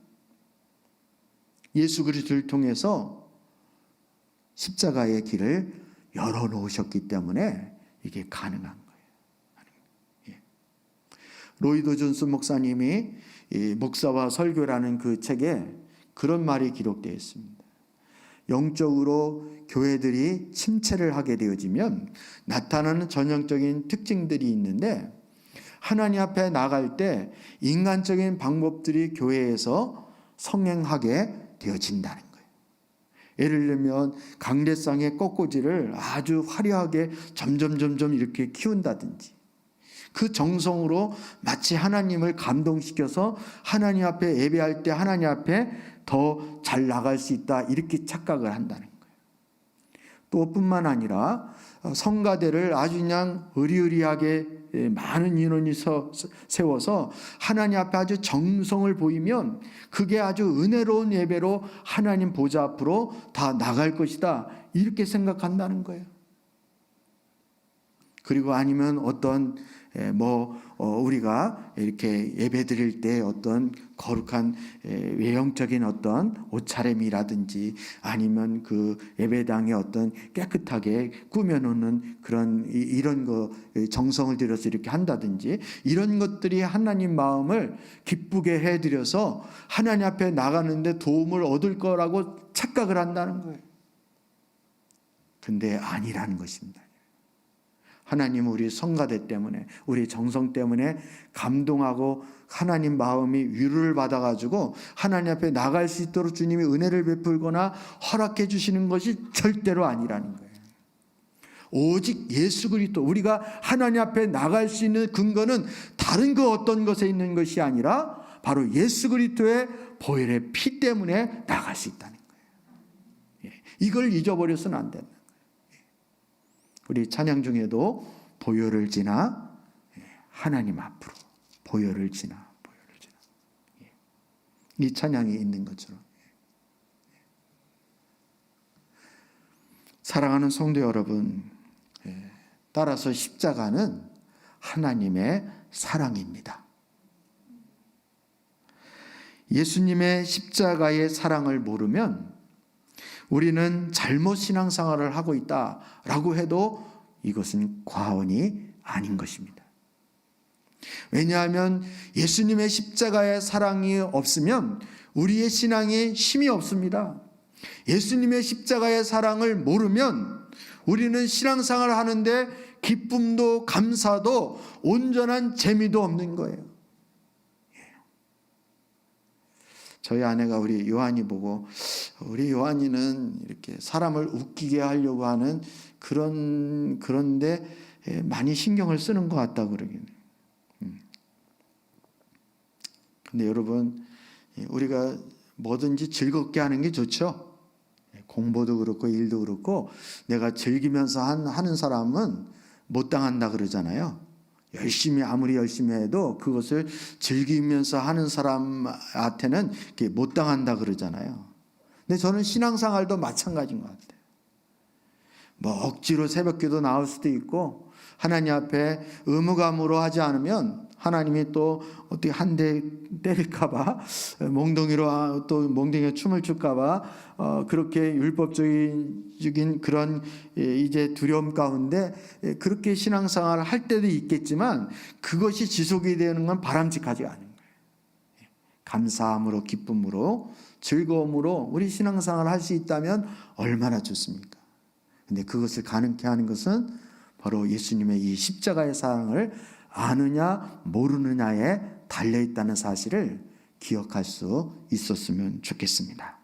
예수 그리스도를 통해서 십자가의 길을 열어놓으셨기 때문에 이게 가능한 거예요. 예. 로이드 존스 목사님이 이 목사와 설교라는 그 책에 그런 말이 기록되어 있습니다. 영적으로 교회들이 침체를 하게 되어지면 나타나는 전형적인 특징들이 있는데, 하나님 앞에 나갈 때 인간적인 방법들이 교회에서 성행하게 되어진다는 거예요. 예를 들면 강대상의 꽃꽂이를 아주 화려하게 점점 이렇게 키운다든지, 그 정성으로 마치 하나님을 감동시켜서 하나님 앞에 예배할 때 하나님 앞에 더 잘 나갈 수 있다, 이렇게 착각을 한다는 거예요. 또 뿐만 아니라 성가대를 아주 그냥 의리의리하게 많은 인원이 세워서 하나님 앞에 아주 정성을 보이면 그게 아주 은혜로운 예배로 하나님 보좌 앞으로 다 나갈 것이다, 이렇게 생각한다는 거예요. 그리고 아니면 어떤 우리가 이렇게 예배 드릴 때 어떤 거룩한 외형적인 어떤 옷차림이라든지, 아니면 그 예배당에 어떤 깨끗하게 꾸며놓는 그런 이런 거 정성을 들여서 이렇게 한다든지, 이런 것들이 하나님 마음을 기쁘게 해드려서 하나님 앞에 나가는데 도움을 얻을 거라고 착각을 한다는 거예요. 근데 아니라는 것입니다. 하나님은 우리 성가대 때문에, 우리 정성 때문에 감동하고 하나님 마음이 위로를 받아가지고 하나님 앞에 나갈 수 있도록 주님이 은혜를 베풀거나 허락해 주시는 것이 절대로 아니라는 거예요. 오직 예수 그리스도, 우리가 하나님 앞에 나갈 수 있는 근거는 다른 그 어떤 것에 있는 것이 아니라 바로 예수 그리스도의 보혈의 피 때문에 나갈 수 있다는 거예요. 이걸 잊어버려서는 안 된다. 우리 찬양 중에도 보혈을 지나 하나님 앞으로, 보혈을 지나 이 찬양이 있는 것처럼, 사랑하는 성도 여러분, 따라서 십자가는 하나님의 사랑입니다. 예수님의 십자가의 사랑을 모르면 우리는 잘못 신앙생활을 하고 있다라고 해도 이것은 과언이 아닌 것입니다. 왜냐하면 예수님의 십자가의 사랑이 없으면 우리의 신앙에 힘이 없습니다. 예수님의 십자가의 사랑을 모르면 우리는 신앙생활을 하는데 기쁨도 감사도 온전한 재미도 없는 거예요. 저희 아내가 우리 요한이 보고, 우리 요한이는 이렇게 사람을 웃기게 하려고 하는 그런데 많이 신경을 쓰는 것 같다 그러긴. 근데 여러분, 우리가 뭐든지 즐겁게 하는 게 좋죠. 공부도 그렇고 일도 그렇고 내가 즐기면서 하는 사람은 못 당한다 그러잖아요. 아무리 열심히 해도 그것을 즐기면서 하는 사람한테는 못 당한다 그러잖아요. 근데 저는 신앙생활도 마찬가지인 것 같아요. 억지로 새벽기도 나올 수도 있고, 하나님 앞에 의무감으로 하지 않으면 하나님이 또 어떻게 한 대 때릴까봐, 몽둥이로 또 몽둥이에 춤을 출까봐 그렇게 율법적인 그런 이제 두려움 가운데 그렇게 신앙생활을 할 때도 있겠지만, 그것이 지속이 되는 건 바람직하지 않은 거예요. 감사함으로, 기쁨으로, 즐거움으로 우리 신앙생활을 할 수 있다면 얼마나 좋습니까? 근데 그것을 가능케 하는 것은 바로 예수님의 이 십자가의 사랑을 아느냐 모르느냐에 달려있다는 사실을 기억할 수 있었으면 좋겠습니다.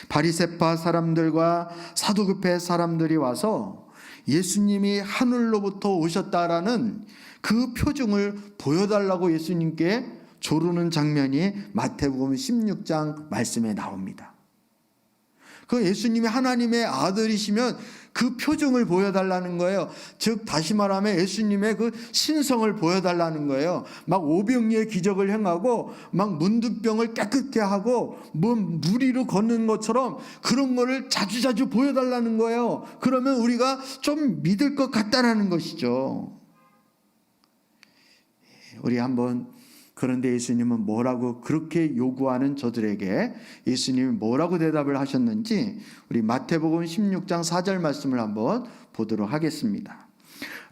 바리새파 사람들과 사두개파 사람들이 와서 예수님이 하늘로부터 오셨다라는 그 표징을 보여달라고 예수님께 조르는 장면이 마태복음 16장 말씀에 나옵니다. 그 예수님이 하나님의 아들이시면 그 표징을 보여달라는 거예요. 즉 다시 말하면 예수님의 그 신성을 보여달라는 거예요. 막 오병이의 기적을 행하고 막 문둥병을 깨끗게 하고 물 위로 걷는 것처럼 그런 거를 자주자주 보여달라는 거예요. 그러면 우리가 좀 믿을 것 같다라는 것이죠. 우리 한번 그런데 예수님은 뭐라고 그렇게 요구하는 저들에게 예수님이 뭐라고 대답을 하셨는지 우리 마태복음 16장 4절 말씀을 한번 보도록 하겠습니다.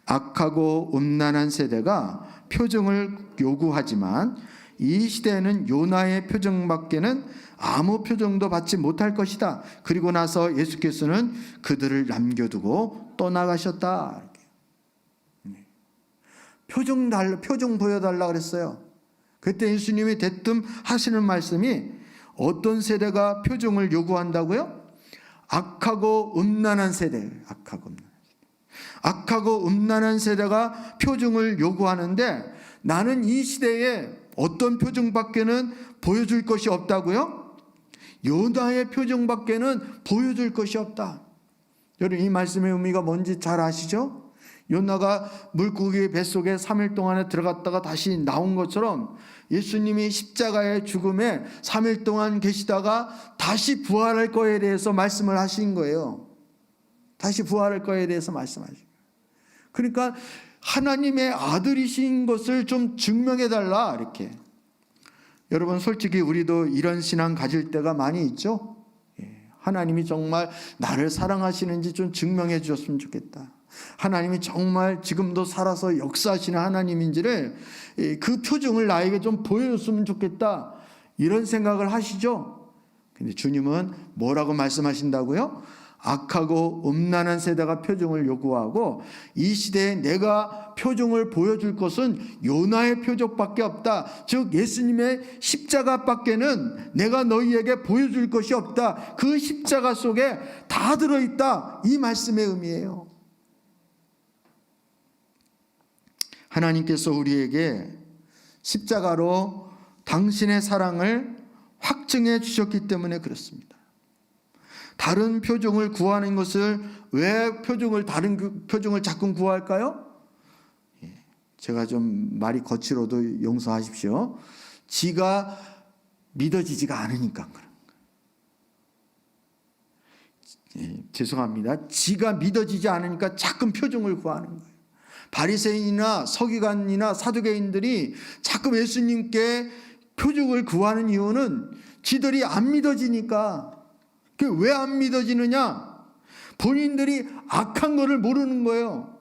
악하고 음란한 세대가 표징을 요구하지만 이 시대에는 요나의 표징밖에는 아무 표징도 받지 못할 것이다. 그리고 나서 예수께서는 그들을 남겨두고 떠나가셨다. 표징 보여달라 그랬어요. 그때 예수님이 대뜸 하시는 말씀이 어떤 세대가 표징을 요구한다고요? 악하고 음란한 세대. 악하고 음란한 세대가 표징을 요구하는데 나는 이 시대에 어떤 표징밖에는 보여줄 것이 없다고요? 요나의 표징밖에는 보여줄 것이 없다. 여러분 이 말씀의 의미가 뭔지 잘 아시죠? 요나가 물고기 뱃속에 3일 동안에 들어갔다가 다시 나온 것처럼 예수님이 십자가의 죽음에 3일 동안 계시다가 다시 부활할 거에 대해서 말씀을 하신 거예요. 다시 부활할 거에 대해서 말씀하신 거예요. 그러니까 하나님의 아들이신 것을 좀 증명해 달라 이렇게. 여러분 솔직히 우리도 이런 신앙 가질 때가 많이 있죠. 하나님이 정말 나를 사랑하시는지 좀 증명해 주셨으면 좋겠다. 하나님이 정말 지금도 살아서 역사하시는 하나님인지를 그 표정을 나에게 좀 보여줬으면 좋겠다. 이런 생각을 하시죠. 근데 주님은 뭐라고 말씀하신다고요? 악하고 음란한 세대가 표징을 요구하고 이 시대에 내가 표징을 보여줄 것은 요나의 표적밖에 없다. 즉 예수님의 십자가밖에는 내가 너희에게 보여줄 것이 없다. 그 십자가 속에 다 들어있다. 이 말씀의 의미예요. 하나님께서 우리에게 십자가로 당신의 사랑을 확증해 주셨기 때문에 그렇습니다. 다른 표징을 구하는 것을 왜 다른 표징을 자꾸 구할까요? 제가 좀 말이 거칠어도 용서하십시오. 지가 믿어지지가 않으니까 그런 거예요. 죄송합니다. 지가 믿어지지 않으니까 자꾸 표징을 구하는 거예요. 바리새인이나 서기관이나 사두개인들이 자꾸 예수님께 표징을 구하는 이유는 지들이 안 믿어지니까. 왜 안 믿어지느냐? 본인들이 악한 것을 모르는 거예요.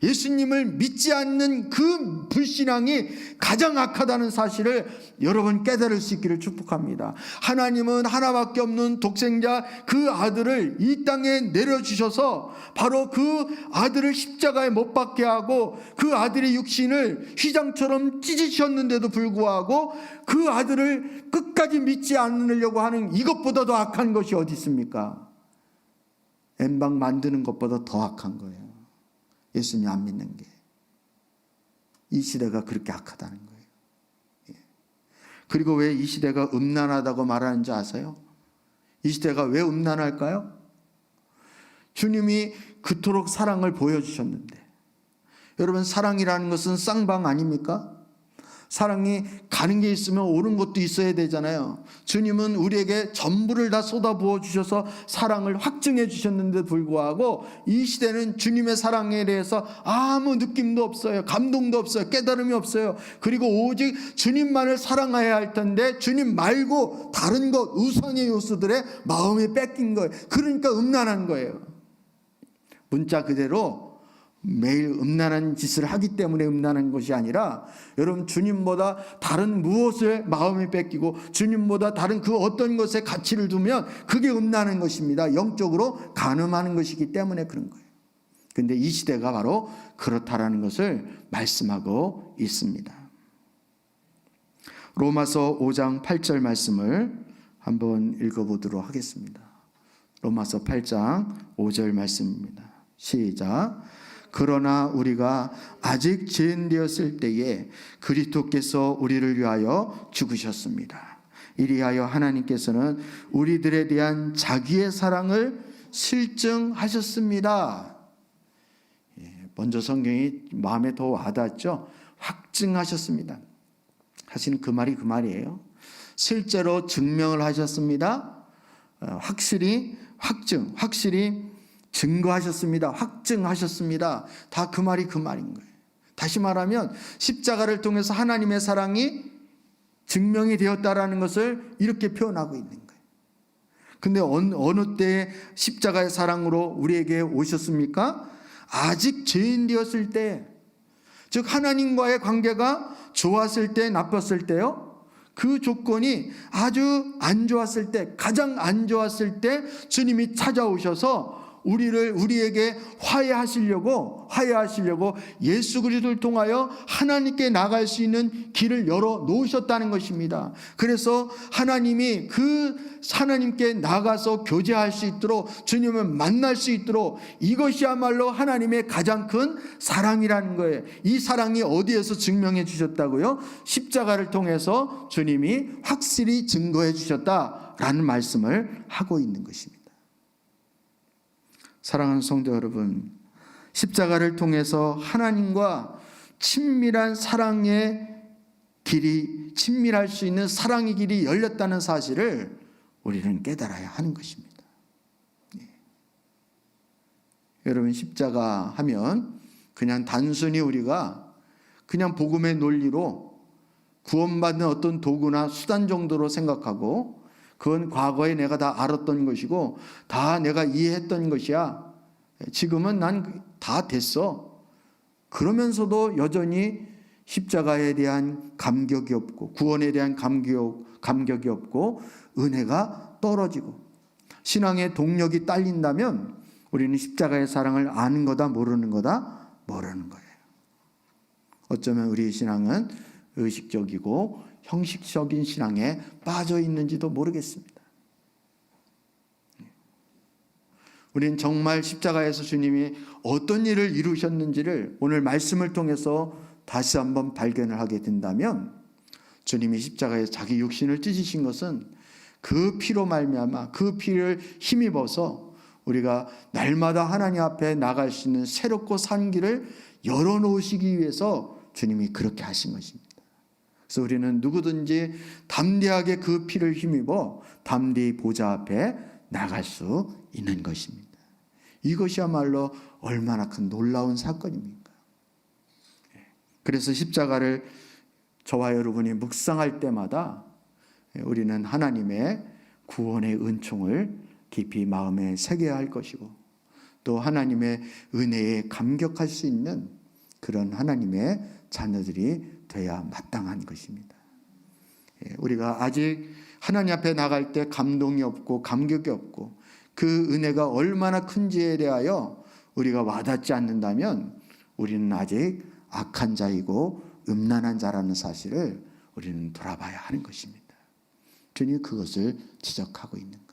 예수님을 믿지 않는 그 불신앙이 가장 악하다는 사실을 여러분 깨달을 수 있기를 축복합니다. 하나님은 하나밖에 없는 독생자 그 아들을 이 땅에 내려주셔서 바로 그 아들을 십자가에 못 박게 하고 그 아들의 육신을 휘장처럼 찢으셨는데도 불구하고 그 아들을 끝까지 믿지 않으려고 하는 이것보다 더 악한 것이 어디 있습니까? 엠방 만드는 것보다 더 악한 거예요. 예수님 안 믿는 게. 이 시대가 그렇게 악하다는 거예요. 그리고 왜 이 시대가 음란하다고 말하는지 아세요? 이 시대가 왜 음란할까요? 주님이 그토록 사랑을 보여주셨는데, 여러분 사랑이라는 것은 쌍방 아닙니까? 사랑이 가는 게 있으면 오는 것도 있어야 되잖아요. 주님은 우리에게 전부를 다 쏟아부어 주셔서 사랑을 확증해 주셨는데 불구하고 이 시대는 주님의 사랑에 대해서 아무 느낌도 없어요. 감동도 없어요. 깨달음이 없어요. 그리고 오직 주님만을 사랑해야 할 텐데 주님 말고 다른 것, 우상의 요소들에 마음이 뺏긴 거예요. 그러니까 음란한 거예요. 문자 그대로 매일 음란한 짓을 하기 때문에 음란한 것이 아니라 여러분 주님보다 다른 무엇에 마음이 뺏기고 주님보다 다른 그 어떤 것에 가치를 두면 그게 음란한 것입니다. 영적으로 간음하는 것이기 때문에 그런 거예요. 그런데 이 시대가 바로 그렇다라는 것을 말씀하고 있습니다. 로마서 5장 8절 말씀을 한번 읽어보도록 하겠습니다. 로마서 8장 5절 말씀입니다. 시작. 그러나 우리가 아직 죄인 되었을 때에 그리스도께서 우리를 위하여 죽으셨습니다. 이리하여 하나님께서는 우리들에 대한 자기의 사랑을 실증하셨습니다. 먼저 성경이 마음에 더 와닿았죠. 확증하셨습니다. 사실 그 말이 그 말이에요. 실제로 증명을 하셨습니다. 확실히 증거하셨습니다. 확증하셨습니다. 다 그 말이 그 말인 거예요. 다시 말하면 십자가를 통해서 하나님의 사랑이 증명이 되었다라는 것을 이렇게 표현하고 있는 거예요. 근데 어느 때에 십자가의 사랑으로 우리에게 오셨습니까? 아직 죄인 되었을 때, 즉 하나님과의 관계가 좋았을 때, 나빴을 때요, 그 조건이 아주 안 좋았을 때, 가장 안 좋았을 때 주님이 찾아오셔서 우리에게 화해하시려고 예수 그리스도를 통하여 하나님께 나갈 수 있는 길을 열어 놓으셨다는 것입니다. 그래서 하나님이 하나님께 나가서 교제할 수 있도록, 주님을 만날 수 있도록, 이것이야말로 하나님의 가장 큰 사랑이라는 거예요. 이 사랑이 어디에서 증명해 주셨다고요? 십자가를 통해서 주님이 확실히 증거해 주셨다라는 말씀을 하고 있는 것입니다. 사랑하는 성도 여러분, 십자가를 통해서 하나님과 친밀한 사랑의 길이, 친밀할 수 있는 사랑의 길이 열렸다는 사실을 우리는 깨달아야 하는 것입니다. 여러분, 십자가 하면 그냥 단순히 우리가 그냥 복음의 논리로 구원받는 어떤 도구나 수단 정도로 생각하고, 그건 과거에 내가 다 알았던 것이고 다 내가 이해했던 것이야, 지금은 난 다 됐어, 그러면서도 여전히 십자가에 대한 감격이 없고, 구원에 대한 감격이 없고, 은혜가 떨어지고 신앙의 동력이 딸린다면 우리는 십자가의 사랑을 아는 거다, 모르는 거다? 모르는 거예요. 어쩌면 우리 신앙은 의식적이고 형식적인 신앙에 빠져 있는지도 모르겠습니다. 우리는 정말 십자가에서 주님이 어떤 일을 이루셨는지를 오늘 말씀을 통해서 다시 한번 발견을 하게 된다면, 주님이 십자가에 자기 육신을 찢으신 것은 그 피로 말미암아, 그 피를 힘입어서 우리가 날마다 하나님 앞에 나갈 수 있는 새롭고 산 길을 열어놓으시기 위해서 주님이 그렇게 하신 것입니다. 그래서 우리는 누구든지 담대하게 그 피를 힘입어 담대히 보좌 앞에 나갈 수 있는 것입니다. 이것이야말로 얼마나 큰 놀라운 사건입니까? 그래서 십자가를 저와 여러분이 묵상할 때마다 우리는 하나님의 구원의 은총을 깊이 마음에 새겨야 할 것이고, 또 하나님의 은혜에 감격할 수 있는 그런 하나님의 자녀들이 돼야 마땅한 것입니다. 우리가 아직 하나님 앞에 나갈 때 감동이 없고 감격이 없고 그 은혜가 얼마나 큰지에 대하여 우리가 와닿지 않는다면 우리는 아직 악한 자이고 음란한 자라는 사실을 우리는 돌아봐야 하는 것입니다. 주님이 그것을 지적하고 있는 거예요.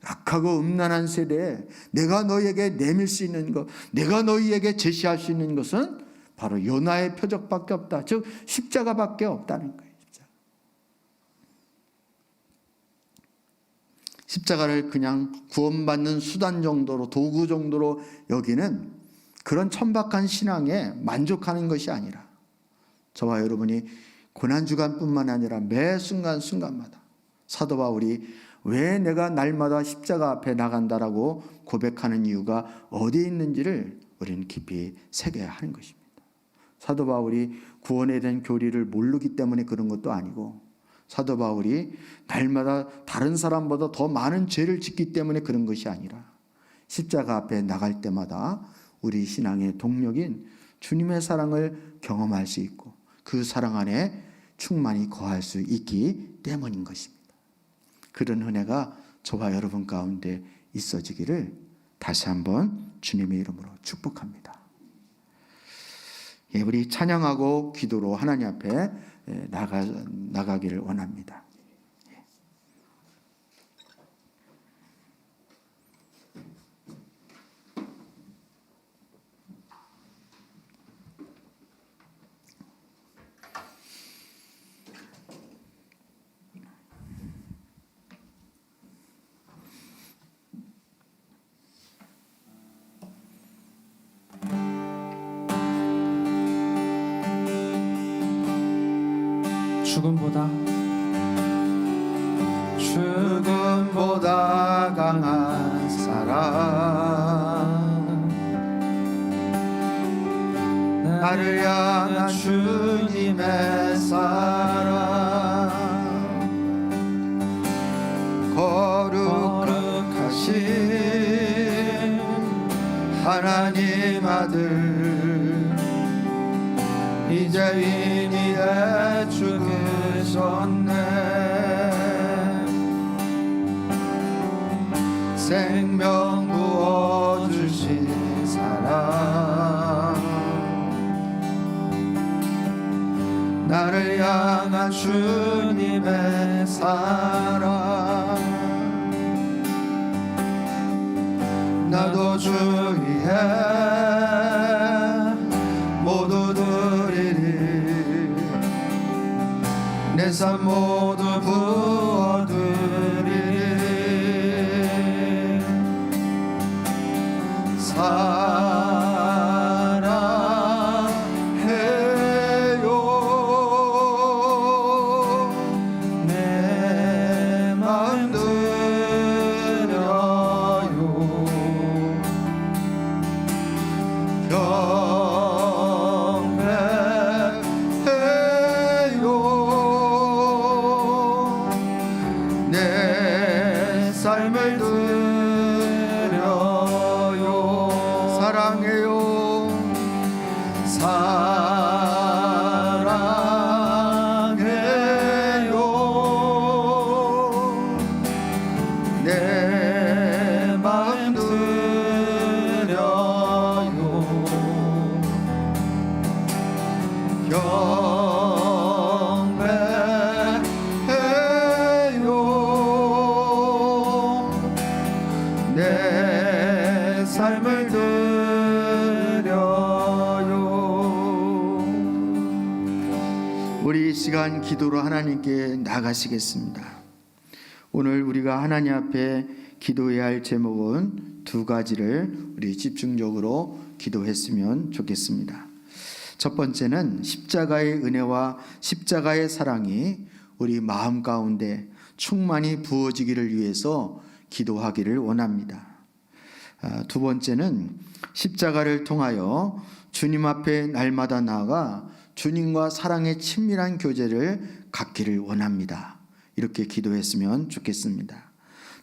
악하고 음란한 세대에 내가 너희에게 내밀 수 있는 것, 내가 너희에게 제시할 수 있는 것은 바로 요나의 표적밖에 없다. 즉 십자가밖에 없다는 거예요. 십자가를 그냥 구원받는 수단 정도로, 도구 정도로 여기는 그런 천박한 신앙에 만족하는 것이 아니라, 저와 여러분이 고난주간뿐만 아니라 매 순간순간마다 사도 바울이 왜 내가 날마다 십자가 앞에 나간다라고 고백하는 이유가 어디에 있는지를 우리는 깊이 새겨야 하는 것입니다. 사도 바울이 구원에 대한 교리를 모르기 때문에 그런 것도 아니고, 사도 바울이 날마다 다른 사람보다 더 많은 죄를 짓기 때문에 그런 것이 아니라, 십자가 앞에 나갈 때마다 우리 신앙의 동력인 주님의 사랑을 경험할 수 있고 그 사랑 안에 충만히 거할 수 있기 때문인 것입니다. 그런 은혜가 저와 여러분 가운데 있어지기를 다시 한번 주님의 이름으로 축복합니다. 우리 찬양하고 기도로 하나님 앞에 나가기를 원합니다. 죽음보다 강한 사랑, 나를 향한 주님의 사랑, 부어주신 하나님 아들 이제 위니에 죽으셨네. 생명 부어주신 사랑 나를 향한 주님의 사랑 나도 주 위에 모두 드리리 내 삶 모두 부어드리리 사랑해요 내 마음 드려요 경배해요 내 삶을 드려요 사랑해요 사랑해요 내 마음 경배해요 내 삶을 드려요. 우리 이 시간 기도로 하나님께 나가시겠습니다. 오늘 우리가 하나님 앞에 기도해야 할 제목은 두 가지를 우리 집중적으로 기도했으면 좋겠습니다. 첫 번째는 십자가의 은혜와 십자가의 사랑이 우리 마음 가운데 충만히 부어지기를 위해서 기도하기를 원합니다. 두 번째는 십자가를 통하여 주님 앞에 날마다 나아가 주님과 사랑의 친밀한 교제를 갖기를 원합니다. 이렇게 기도했으면 좋겠습니다.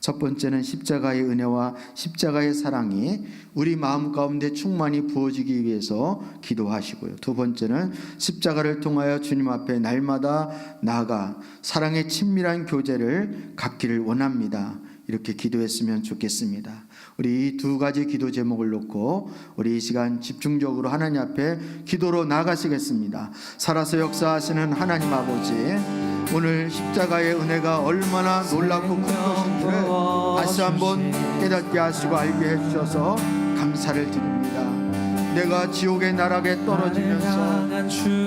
첫 번째는 십자가의 은혜와 십자가의 사랑이 우리 마음 가운데 충만히 부어지기 위해서 기도하시고요. 두 번째는 십자가를 통하여 주님 앞에 날마다 나아가 사랑의 친밀한 교제를 갖기를 원합니다. 이렇게 기도했으면 좋겠습니다. 우리 이 두 가지 기도 제목을 놓고 우리 이 시간 집중적으로 하나님 앞에 기도로 나가시겠습니다. 살아서 역사하시는 하나님 아버지, 오늘 십자가의 은혜가 얼마나 놀랍고 큰 것인지를 다시 한번 깨닫게 하시고 알게 해주셔서 감사를 드립니다. 내가 지옥의 나락에 떨어지면서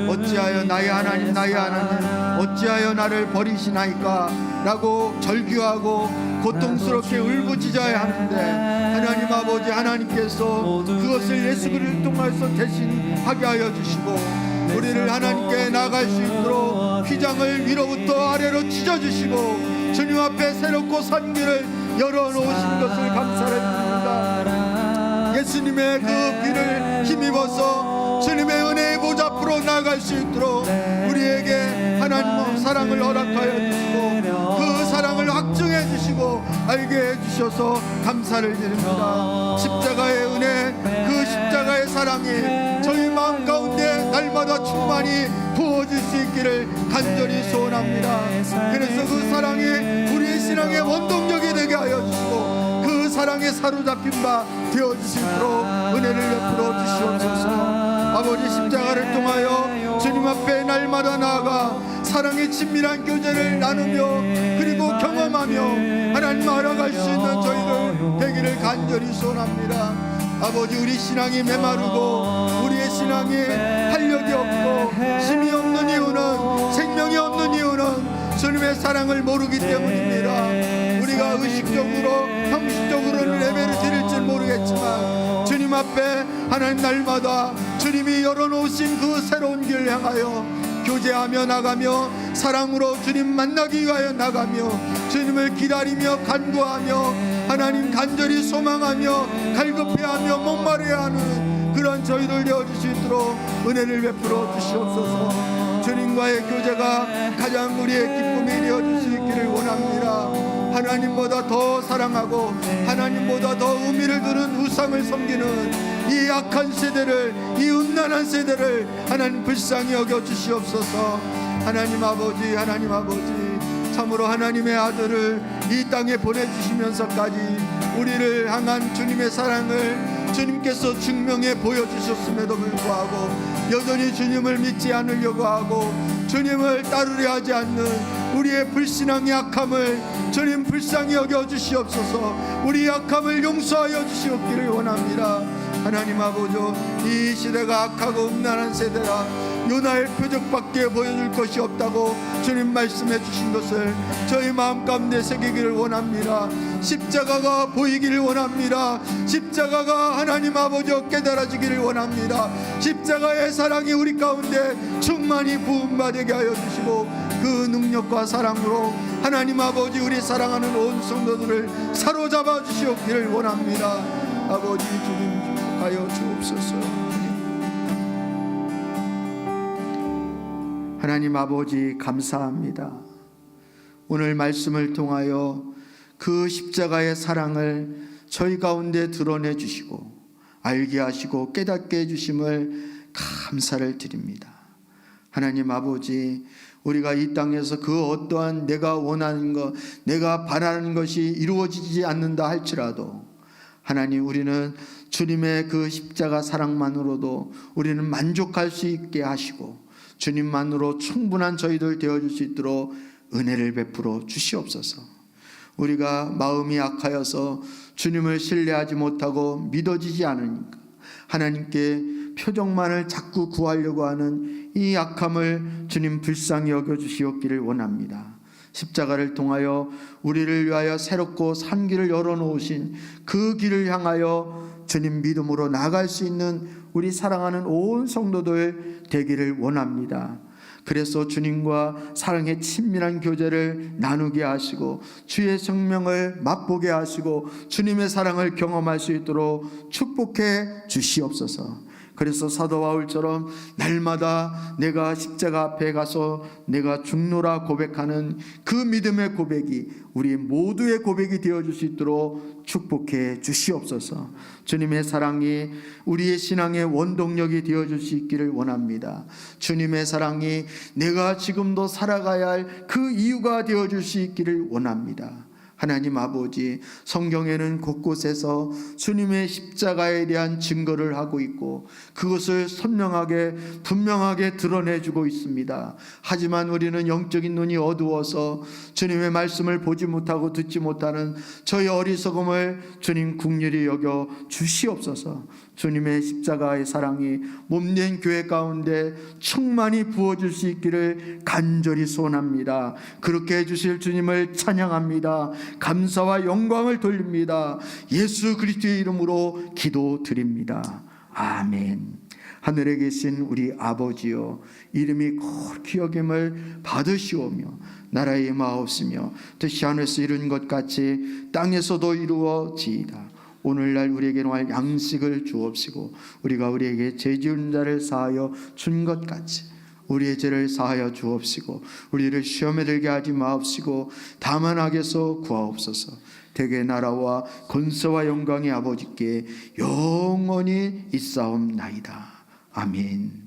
어찌하여 나의 하나님 나의 하나님 어찌하여 나를 버리시나이까 라고 절규하고 고통스럽게 울부짖어야 하는데 하나님 아버지 하나님께서 그것을 예수 그리스도를 통해서 대신 하게 하여 주시고 우리를 하나님께 나갈 수 있도록 휘장을 위로부터 아래로 찢어주시고 주님 앞에 새롭고 산 길을 열어놓으신 것을 감사를 드립니다. 예수님의 그 비를 힘입어서 주님의 은혜의 보좌 앞으로 나아갈 수 있도록 우리에게 하나님의 사랑을 허락하여 주시고 그 사랑을 확증해 주시고 알게 해주셔서 감사를 드립니다. 십자가의 은혜, 그 십자가의 사랑이 저희 마음 가운데 날마다 충만히 부어질 수 있기를 간절히 소원합니다. 그래서 그 사랑이 우리의 신앙의 원동력이 되게 하여 주시고 그 사랑에 사로잡힌 바 되어주시도록 은혜를 베풀어 주시옵소서. 아버지 십자가를 통하여 주님 앞에 날마다 나아가 사랑의 친밀한 교제를 나누며 그리고 경험하며 하나님 알아갈 수 있는 저희들 되기를 간절히 소원합니다. 아버지 우리 신앙이 메마르고 우리의 신앙이 활력이 없고 힘이 없는 이유는 생명이 없는 이유는 주님의 사랑을 모르기 때문입니다. 우리가 의식적으로 형식적으로는 예배를 드릴지 모르겠지만 주님 앞에 하나님 날마다 주님이 열어놓으신 그 새로운 길을 향하여 교제하며 나가며 사랑으로 주님 만나기 위하여 나가며 주님을 기다리며 간구하며 하나님 간절히 소망하며 갈급해하며 목마르게 하는 그런 저희들 되어줄 수 있도록 은혜를 베풀어 주시옵소서. 주님과의 교제가 가장 우리의 기쁨이 되어줄 수 있기를 원합니다. 하나님보다 더 사랑하고 하나님보다 더 의미를 두는 우상을 섬기는 이 악한 세대를, 이 음란한 세대를 하나님 불쌍히 여겨 주시옵소서. 하나님 아버지, 하나님 아버지, 참으로 하나님의 아들을 이 땅에 보내주시면서까지 우리를 향한 주님의 사랑을 주님께서 증명해 보여주셨음에도 불구하고 여전히 주님을 믿지 않으려고 하고 주님을 따르려 하지 않는 우리의 불신앙의 약함을 주님 불쌍히 여겨 주시옵소서. 우리 약함을 용서하여 주시옵기를 원합니다. 하나님 아버지, 이 시대가 악하고 음란한 세대라 요나의 표적밖에 보여줄 것이 없다고 주님 말씀해 주신 것을 저희 마음 가운데 새기기를 원합니다. 십자가가 보이기를 원합니다. 십자가가 하나님 아버지 깨달아지기를 원합니다. 십자가의 사랑이 우리 가운데 충만히 부음받게 하여 주시고 그 능력과 사랑으로 하나님 아버지 우리 사랑하는 온 성도들을 사로잡아 주시옵기를 원합니다. 아버지 주님 축복하여 주옵소서. 하나님 아버지 감사합니다. 오늘 말씀을 통하여 그 십자가의 사랑을 저희 가운데 드러내 주시고 알게 하시고 깨닫게 해주심을 감사를 드립니다. 하나님 아버지, 우리가 이 땅에서 그 어떠한 내가 원하는 것, 내가 바라는 것이 이루어지지 않는다 할지라도 하나님, 우리는 주님의 그 십자가 사랑만으로도 우리는 만족할 수 있게 하시고 주님만으로 충분한 저희들 되어줄 수 있도록 은혜를 베풀어 주시옵소서. 우리가 마음이 악하여서 주님을 신뢰하지 못하고 믿어지지 않으니까 하나님께 표적만을 자꾸 구하려고 하는 이 악함을 주님 불쌍히 여겨주시옵기를 원합니다. 십자가를 통하여 우리를 위하여 새롭고 산 길을 열어놓으신 그 길을 향하여 주님 믿음으로 나아갈 수 있는 우리 사랑하는 온 성도들 되기를 원합니다. 그래서 주님과 사랑의 친밀한 교제를 나누게 하시고 주의 생명을 맛보게 하시고 주님의 사랑을 경험할 수 있도록 축복해 주시옵소서. 그래서 사도 바울처럼 날마다 내가 십자가 앞에 가서 내가 죽노라 고백하는 그 믿음의 고백이 우리 모두의 고백이 되어줄 수 있도록 축복해 주시옵소서. 주님의 사랑이 우리의 신앙의 원동력이 되어줄 수 있기를 원합니다. 주님의 사랑이 내가 지금도 살아가야 할 그 이유가 되어줄 수 있기를 원합니다. 하나님 아버지, 성경에는 곳곳에서 주님의 십자가에 대한 증거를 하고 있고 그것을 선명하게 분명하게 드러내주고 있습니다. 하지만 우리는 영적인 눈이 어두워서 주님의 말씀을 보지 못하고 듣지 못하는 저희 어리석음을 주님 긍휼히 여겨 주시옵소서. 주님의 십자가의 사랑이 몸된 교회 가운데 충만히 부어질 수 있기를 간절히 소원합니다. 그렇게 해주실 주님을 찬양합니다. 감사와 영광을 돌립니다. 예수 그리스도의 이름으로 기도드립니다. 아멘. 하늘에 계신 우리 아버지여, 이름이 거룩히 여김을 받으시오며 나라의 마옵시며 뜻이 하늘에서 이룬 것 같이 땅에서도 이루어지이다. 오늘날 우리에게 노할 양식을 주옵시고 우리가 우리에게 죄 지은 자를 사하여 준 것 같이 우리의 죄를 사하여 주옵시고 우리를 시험에 들게 하지 마옵시고 다만 악에서 구하옵소서. 대개 나라와 권세와 영광의 아버지께 영원히 있사옵나이다. 아멘.